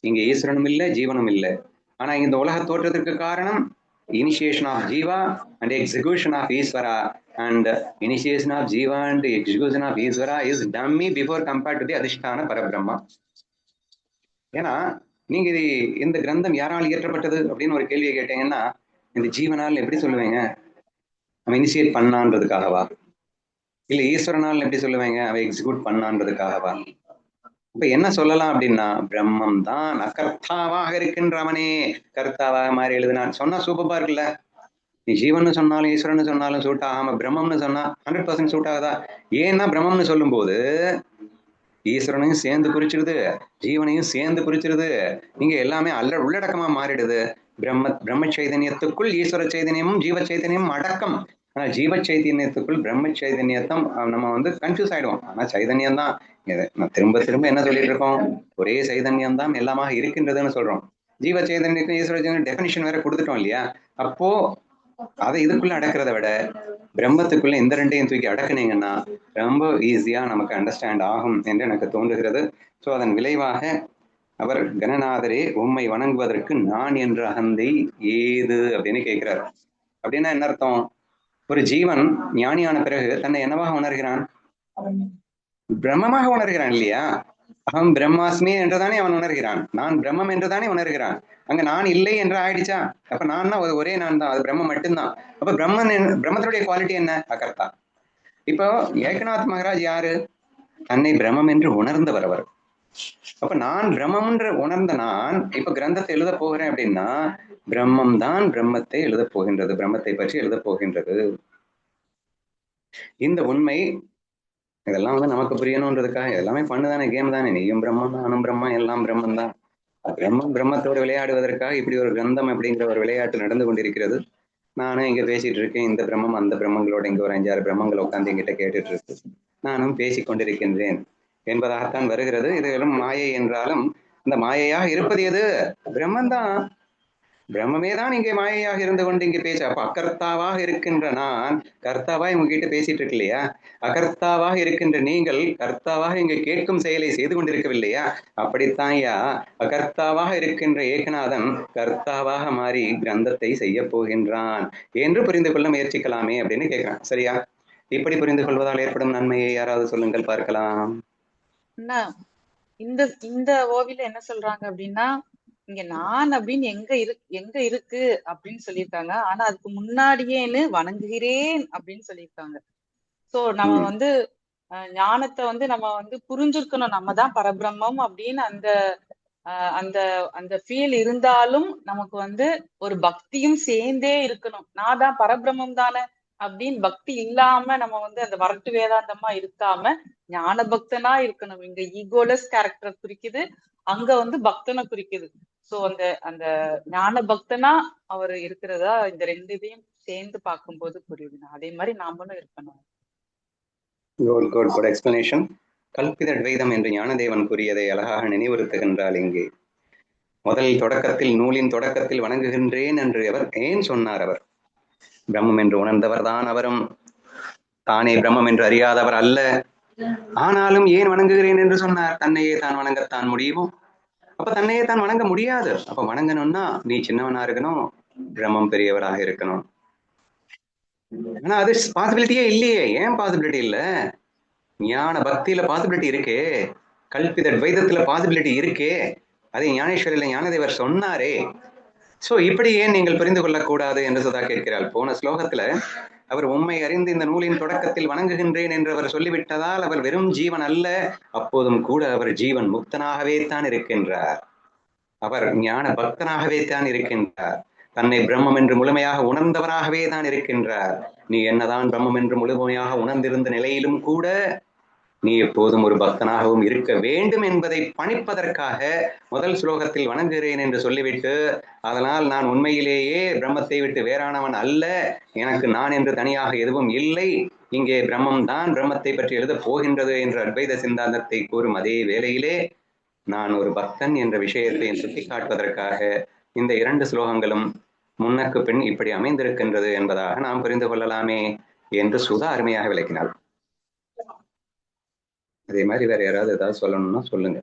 இங்க ஈஸ்வரனும் இல்லை, ஜீவனும் இல்லை. ஆனா இந்த உலக தோற்றத்திற்கு காரணம் initiation of jiva and execution of Ishvara, and initiation of jiva and execution of Ishvara is dummy before compared to the adhisthana parabrahma. ஏன்னா நீங்க இந்த கிரந்தம் யாரால் இயற்றப்பட்டது அப்படின்னு ஒரு கேள்வியை கேட்டீங்கன்னா, இந்த ஜீவனால் எப்படி சொல்லுவீங்க? அவன் இனிஷியேட் பண்ணான்றதுக்காகவா? இல்ல ஈஸ்வரனால் எப்படி சொல்லுவீங்க? அவன் எக்ஸிக்யூட் பண்ணான்றதுக்காகவா? இப்ப என்ன சொல்லலாம் அப்படின்னா, பிரம்மம் தான் அகர்த்தாவாக இருக்கின்றவனே கர்த்தாவாக மாறி எழுதினான் சொன்னா சூப்பரா இருக்குல்ல. நீ ஜீவன் சொன்னாலும் ஈஸ்வரன் சொன்னாலும் சூட் ஆகாம பிரம்மம்னு சொன்னா 100% சூட் ஆகுதா? ஏன்னா பிரம்மம்னு சொல்லும் போது ஈஸ்வரனையும் சேர்ந்து குறிச்சிருது, ஜீவனையும் சேர்ந்து குறிச்சிருது. இங்க எல்லாமே உள்ளடக்கமா மாறிடுது. பிரம்ம சைதன்யத்துக்குள் ஈஸ்வர சைதன்யமும் ஜீவ சைதன்யமும் அடக்கம். ஆனா ஜீவ சைதன்யத்துக்குள் பிரம்ம சைதன்யத்தம் நம்ம வந்து கன்ஃபியூஸ் ஆயிடுவோம். ஆனா சைதன்யம் தான். நான் திரும்ப திரும்ப என்ன சொல்லிட்டு இருக்கோம், ஒரே சைதன்யம் தான் எல்லாமாக இருக்கின்றதுன்னு சொல்றோம். ஜீவ சைதன்யத்துக்கும் ஈஸ்வர சைதன்யம் டெபினிஷன் வேற கொடுத்துட்டோம் இல்லையா? அப்போ அதை இதுக்குள்ள அடக்கிறத விட பிரம்மத்துக்குள்ள இந்த ரெண்டையும் தூக்கி அடக்குனீங்கன்னா ரொம்ப ஈஸியா நமக்கு அண்டர்ஸ்டாண்ட் ஆகும் என்று எனக்கு தோன்றுகிறது. ஸோ அதன் விளைவாக அவர் கணநாதரே உம்மை வணங்குவதற்கு நான் என்ற அகந்தை ஏது அப்படின்னு கேட்கிறார். அப்படின்னா என்ன அர்த்தம்? ஒரு ஜீவன் ஞானியான பிறகு தன்னை என்னவாக உணர்கிறான்? பிரம்மமாக உணர்கிறான் இல்லையா? அகம் பிரம்மாஸ்மி என்றுதானே அவன் உணர்கிறான். நான் பிரம்மம் என்றுதானே உணர்கிறான். அங்க நான் இல்லை என்று ஆயிடுச்சா? அப்ப நான் ஒரே நான் தான், அது பிரம்மம் மட்டும்தான். அப்ப பிரம்மத்தினுடைய குவாலிட்டி என்ன? அகர்த்தா. இப்போ ஏகநாத் மகாராஜ் யாரு? தன்னை பிரம்மம் என்று உணர்ந்தவர் அவர். அப்ப நான் பிரம்மம் என்று உணர்ந்த நான் இப்ப கிரந்தத்தை எழுத போகிறேன் அப்படின்னா பிரம்மம் தான் பிரம்மத்தை எழுத போகின்றது, பிரம்மத்தை பற்றி எழுத போகின்றது. இந்த உண்மை இதெல்லாம் வந்து நமக்கு புரியணும்ன்றதுக்காக எல்லாமே பண்ணுதானே, கேம் தானே. நீயும் பிரம்மம், நானும் பிரம்மம், எல்லாம் பிரம்மம் தான். பிரம்மத்தோடு விளையாடுவதற்காக இப்படி ஒரு கிரந்தம் அப்படிங்கிற ஒரு விளையாட்டு நடந்து கொண்டிருக்கிறது. நானும் இங்க பேசிட்டு இருக்கேன். இந்த பிரம்மம் அந்த பிரம்மங்களோட இங்க ஒரு 5-6 பிரம்மங்கள் உட்காந்து எங்கிட்ட கேட்டுட்டு இருக்கு. நானும் பேசிக் கொண்டிருக்கின்றேன் என்பதாகத்தான் வருகிறது. இது வெறும் மாயை என்றாலும் இந்த மாயையாக இருப்பது எது? பிரம்மந்தான். பிரம்மமே தான் இங்கே மாயையாக இருந்து கொண்டு இங்கே பேச. அப்ப அகர்த்தாவாக இருக்கின்ற நான் கர்த்தாவாக உங்ககிட்ட பேசிட்டு இருக்கு இல்லையா? அகர்த்தாவாக இருக்கின்ற நீங்கள் கர்த்தாவாக இங்கே கேட்கும் செயலை செய்து கொண்டிருக்கவில்லையா? அப்படித்தான் யா அகர்த்தாவாக இருக்கின்ற ஏகநாதன் கர்த்தாவாக மாறி கிரந்தத்தை செய்ய போகின்றான் என்று புரிந்து கொள்ள முயற்சிக்கலாமே அப்படின்னு கேட்கிறான். சரியா? இப்படி புரிந்து கொள்வதால் ஏற்படும் நன்மையை யாராவது சொல்லுங்கள் பார்க்கலாம். இந்த ஓவில என்ன சொல்றாங்க அப்படின்னா, இங்க நான் அப்படின்னு எங்க இருக்கு அப்படின்னு சொல்லியிருக்காங்க. ஆனா அதுக்கு முன்னாடியேன்னு வணங்குகிறேன் அப்படின்னு சொல்லியிருக்காங்க. சோ நம்ம வந்து ஞானத்தை வந்து நம்ம வந்து புரிஞ்சிருக்கணும். நம்ம தான் பரபிரம்மம் அப்படின்னு அந்த அந்த ஃபீல் இருந்தாலும் நமக்கு வந்து ஒரு பக்தியும் சேர்ந்தே இருக்கணும். நான் தான் பரபிரம்மம் தானே அப்படின்னு பக்தி இல்லாம நம்ம வந்து அந்த வரட்டு வேதாந்தமா இருக்காம ஞான பக்தனா இருக்கணும். இங்க ஈகோலெஸ் கேரக்டர் குறிக்குது, அங்க வந்து பக்தனை குறிக்குது. சோ அந்த ஞான பக்தனா அவர் இருக்கிறதா இந்த ரெண்டு இதையும் சேர்ந்து பார்க்கும்போது புரியுது. அதே மாதிரி நாமளும் இருக்கணும். Good explanation. கல்பித துவைதம் என்று ஞானதேவன் கூறியதை அழகாக நினைவுறுத்துகின்றால் இங்கே முதல் தொடக்கத்தில் நூலின் தொடக்கத்தில் வணங்குகின்றேன் என்று அவர் ஏன் சொன்னார்? அவர் பிரம்மம் என்று உணர்ந்தவர் தான். அவரும் தானே பிரம்மம் என்று அறியாதவர் அல்ல. ஆனாலும் ஏன் வணங்குகிறேன் என்று சொன்னார்? தன்னையே தான் வணங்கத்தான் முடியுமோ? அப்ப தன்னையே தான் வணங்க முடியாது. அப்ப வணங்கணும்னா நீ சின்னவனா இருக்கணும், பிரம்மம் பெரியவராக இருக்கணும். ஆனா அது பாசிபிலிட்டியே இல்லையே. ஏன் பாசிபிலிட்டி இல்ல? ஞான பக்தியில பாசிபிலிட்டி இருக்கே, கல்பித துவைதத்துல பாசிபிலிட்டி இருக்கே. அதை ஞானேஸ்வரியில ஞானதேவர் சொன்னாரே. சோ இப்படி ஏன் நீங்கள் புரிந்து கொள்ளக்கூடாது என்று சுதா கேட்கிறாள். போன ஸ்லோகத்துல அவர் உண்மை அறிந்து இந்த நூலின் தொடக்கத்தில் வணங்குகின்றேன் என்று அவர் சொல்லிவிட்டதால் அவர் வெறும் ஜீவன் அல்ல, அப்போதும் கூட அவர் ஜீவன் முக்தனாகவே தான் இருக்கின்றார். அவர் ஞான பக்தனாகவே தான் இருக்கின்றார். தன்னை பிரம்மம் என்று முழுமையாக உணர்ந்தவராகவே தான் இருக்கின்றார். நீ என்னதான் பிரம்மம் என்று முழுமையாக உணர்ந்திருந்த நிலையிலும் கூட நீ எப்போதும் ஒரு பக்தனாகவும் இருக்க வேண்டும் என்பதை பணிப்பதற்காக முதல் ஸ்லோகத்தில் வணங்குகிறேன் என்று சொல்லிவிட்டு, அதனால் நான் உண்மையிலேயே பிரம்மத்தை விட்டு வேறானவன் அல்ல, எனக்கு நான் என்று தனியாக எதுவும் இல்லை, இங்கே பிரம்மம் தான் பிரம்மத்தை பற்றி எழுத போகின்றது என்ற அத்வைத சித்தாந்தத்தை கூறும் அதே வேளையிலே நான் ஒரு பக்தன் என்ற விஷயத்தை சுட்டி காட்டுவதற்காக இந்த 2 ஸ்லோகங்களும் முன்னக்கு பின் இப்படி அமைந்திருக்கின்றது என்பதாக நாம் புரிந்து கொள்ளலாமே என்று சுதா அருமையாக விளக்கினாள். அதே மாதிரி வேற யாராவது ஏதாவது சொல்லணும்னா சொல்லுங்க.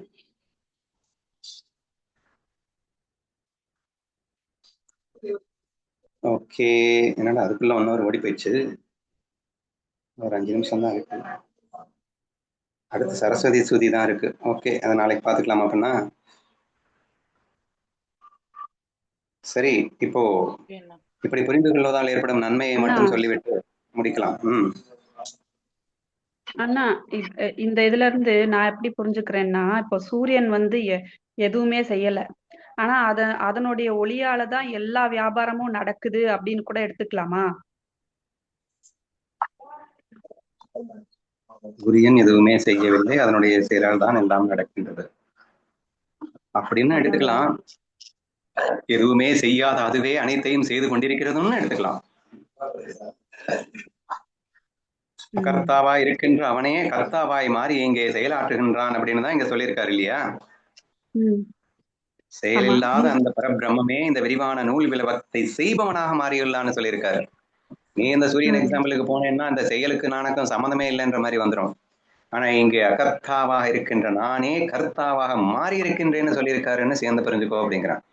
ஓகே, என்னடா அதுக்குள்ள 1 hour ஓடி போயிடுச்சு. ஒரு 5 நிமிஷம் தான் இருக்கு. அடுத்து சரஸ்வதி ஸ்துதி தான் இருக்கு. ஓகே, அதை நாளைக்கு பார்த்துக்கலாம். அப்படின்னா சரி, இப்போ இப்படி புரிந்து கொள்வதால் ஏற்படும் நன்மையை மட்டும் சொல்லிவிட்டு முடிக்கலாம். அண்ணா இந்த இதுல இருந்து நான் எப்படி புரிஞ்சுக்கிறேன்னா, இப்போ சூரியன் வந்து எதுவுமே செய்யல, ஆனா அதனுடைய ஒளியாலதான் எல்லா வியாபாரமும் நடக்குது அப்படின்னு கூட எடுத்துக்கலாமா? குரியன் எதுவுமே செய்யவில்லை, அதனுடைய செயலால் தான் எல்லாம் நடக்கின்றது அப்படின்னு எடுத்துக்கலாம். எதுவுமே செய்யாத அதுவே அனைத்தையும் செய்து கொண்டிருக்கிறதுன்னு எடுத்துக்கலாம். கர்த்தாவாய் இருக்கின்ற அவனே கர்த்தாவாய் மாறி இங்கே செயலாற்றுகின்றான் அப்படின்னு தான் இங்க சொல்லியிருக்காரு இல்லையா? செயலில்லாத அந்த பரபிரம்மே இந்த விரிவான நூல் விளக்கத்தை செய்பவனாக மாறியுள்ளான்னு சொல்லியிருக்காரு. நீ இந்த சூரியன் எக்ஸாம்பிளுக்கு போனேன்னா அந்த செயலுக்கு நானக்கும் சம்மந்தமே இல்லைன்ற மாதிரி வந்துடும். ஆனா இங்கே அகர்த்தாவாக இருக்கின்ற நானே கர்த்தாவாக மாறி இருக்கின்றேன்னு சொல்லியிருக்காருன்னு சேர்ந்து புரிஞ்சுக்கோ அப்படிங்கிறான்.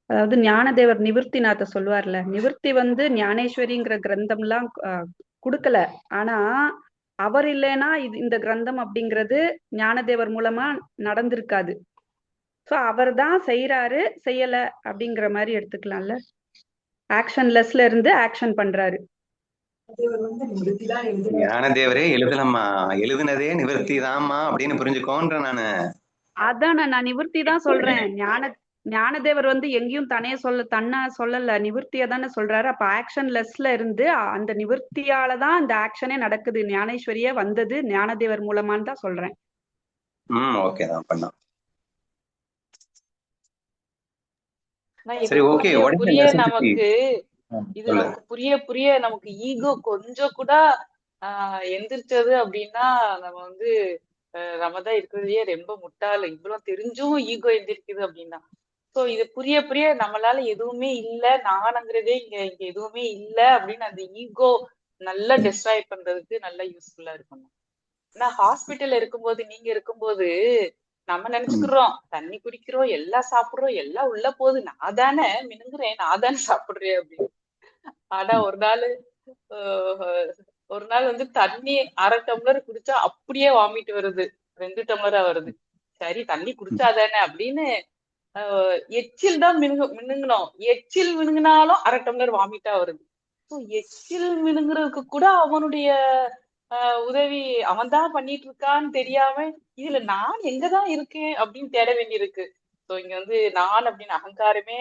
அதாவது ஞானதேவர் நிவர்த்திநாத சொல்லுவார்ல, நிவர்த்தி வந்து ஞானேஸ்வரிங்கிற கிரந்தம் எல்லாம் கொடுக்கல. ஆனா அவர் இல்லைன்னா இந்த கிரந்தம் அப்படிங்கிறது ஞானதேவர் மூலமா நடந்திருக்காது. சோ அவர் தான் செய்யறாரு, செய்யல அப்படிங்கிற மாதிரி எடுத்துக்கலாம்ல. ஆக்ஷன்லெஸ்ல இருந்து ஆக்ஷன் பண்றாரு. ஞானதேவரே எழுதலம்மா, எழுதுனதே நிவர்த்தி தான்மா அப்படின்னு புரிஞ்சுக்கோன்ற நானு. அதான் நான் நிவர்த்தி தான் சொல்றேன். ஞானதேவர் வந்து எங்கேயும் தன்னை சொல்லல, நிவர்த்திய தானே சொல்றாரு. அப்ப ஆக்ஷன்லெஸ்ல இருந்து அந்த நிவர்த்தியாலதான் இந்த ஆக்ஷனே நடக்குது. ஞானேஸ்வரியே வந்தது ஞானதேவர் மூலமான்னு தான் சொல்றேன். ஓகே தான் பண்ணலாம். சரி, ஓகே. புரிய நமக்கு இது நமக்கு புரிய நமக்கு ஈகோ கொஞ்சம் கூட எந்திரிச்சது அப்படின்னா நம்ம வந்து நம்ம தான் இருக்கிறதுலயே ரொம்ப முட்டாள். இவ்வளவு தெரிஞ்சும் ஈகோ எந்திரிக்குது அப்படின்னா, சோ இது புரிய நம்மளால எதுவுமே இல்ல, நானுங்கிறதே இங்க எதுவுமே இல்ல அப்படின்னு அந்த ஈகோ நல்லா டிஸ்ட்ராய் பண்றதுக்கு நல்லா யூஸ்ஃபுல்லா இருக்கணும். ஏன்னா ஹாஸ்பிட்டல்ல இருக்கும்போது, நீங்க இருக்கும்போது நம்ம நினைச்சுக்கிறோம் தண்ணி குடிக்கிறோம், எல்லாம் சாப்பிடுறோம், எல்லாம் உள்ள போகுது, நான் தானே மினுங்குறேன், நான் தானே சாப்பிடுறேன் அப்படின்னு. ஆனா ஒரு நாள் வந்து தண்ணி 1/2 டம்ளர் குடிச்சா அப்படியே வாமிட் வருது, 2 டம்ளரா வருது. சரி தண்ணி குடிச்சாதானே அப்படின்னு எச்சில் தான் மினுங்கணும். எச்சில் மினுங்கினாலும் 1/2 டம்ளர் வாமிட்டா வருது. எச்சில் மினுங்குறதுக்கு கூட அவனுடைய உதவி அவன் தான் பண்ணிட்டு இருக்கான்னு தெரியாம இதுல நான் எங்கதான் இருக்கேன் அப்படின்னு தேட வேண்டியிருக்கு. சோ இங்க வந்து நான் அப்படின்னு அகங்காரமே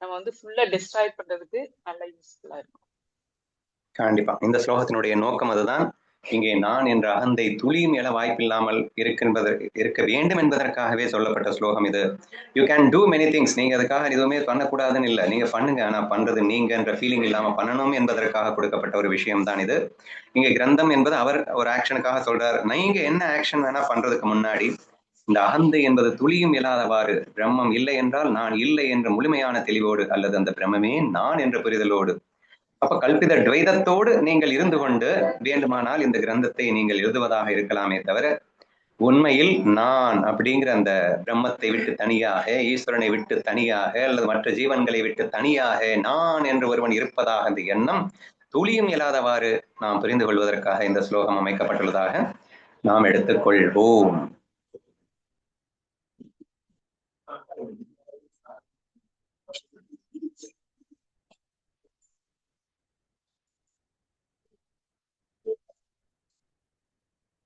நம்ம வந்து ஃபுல்லா டிஸ்ட்ராய் பண்றதுக்கு நல்லா யூஸ்ஃபுல்லா இருக்கும். கண்டிப்பா இந்த ஸ்லோகத்தினுடைய நோக்கம் அதுதான். இங்கே நான் என்ற அகந்தை துளியும் எழ வாய்ப்பில்லாமல் இருக்க வேண்டும் என்பதற்காகவே சொல்லப்பட்ட ஸ்லோகம் இது. You can do many things, நீங்க அதுக்காக எதுவுமே பண்ணக்கூடாதுன்னு இல்லை, நீங்க பண்ணுங்க, ஆனா பண்றது நீங்க என்ற ஃபீலிங் இல்லாம பண்ணணும் என்பதற்காக கொடுக்கப்பட்ட ஒரு விஷயம் தான் இது. இங்க கிரந்தம் என்பது அவர் ஒரு ஆக்ஷனுக்காக சொல்றாரு. நீங்க என்ன ஆக்ஷன் வேணா பண்றதுக்கு முன்னாடி இந்த அகந்தை என்பது துளியும் இல்லாதவாறு, பிரம்மம் இல்லை என்றால் நான் இல்லை என்ற முழுமையான தெளிவோடு, அல்லது அந்த பிரம்மமே நான் என்ற புரிதலோடு, அப்ப கல்பித துவைதத்தோடு நீங்கள் இருந்து கொண்டு வேண்டுமானால் இந்த கிரந்தத்தை நீங்கள் எழுதுவதாக இருக்கலாமே தவிர, உண்மையில் நான் அப்படிங்கிற அந்த பிரம்மத்தை விட்டு தனியாக, ஈஸ்வரனை விட்டு தனியாக, அல்லது மற்ற ஜீவன்களை விட்டு தனியாக நான் என்று ஒருவன் இருப்பதாக அந்த எண்ணம் துளியும் இல்லாதவாறு நாம் புரிந்து கொள்வதற்காக இந்த ஸ்லோகம் அமைக்கப்பட்டுள்ளதாக நாம் எடுத்துக்கொள்வோம்.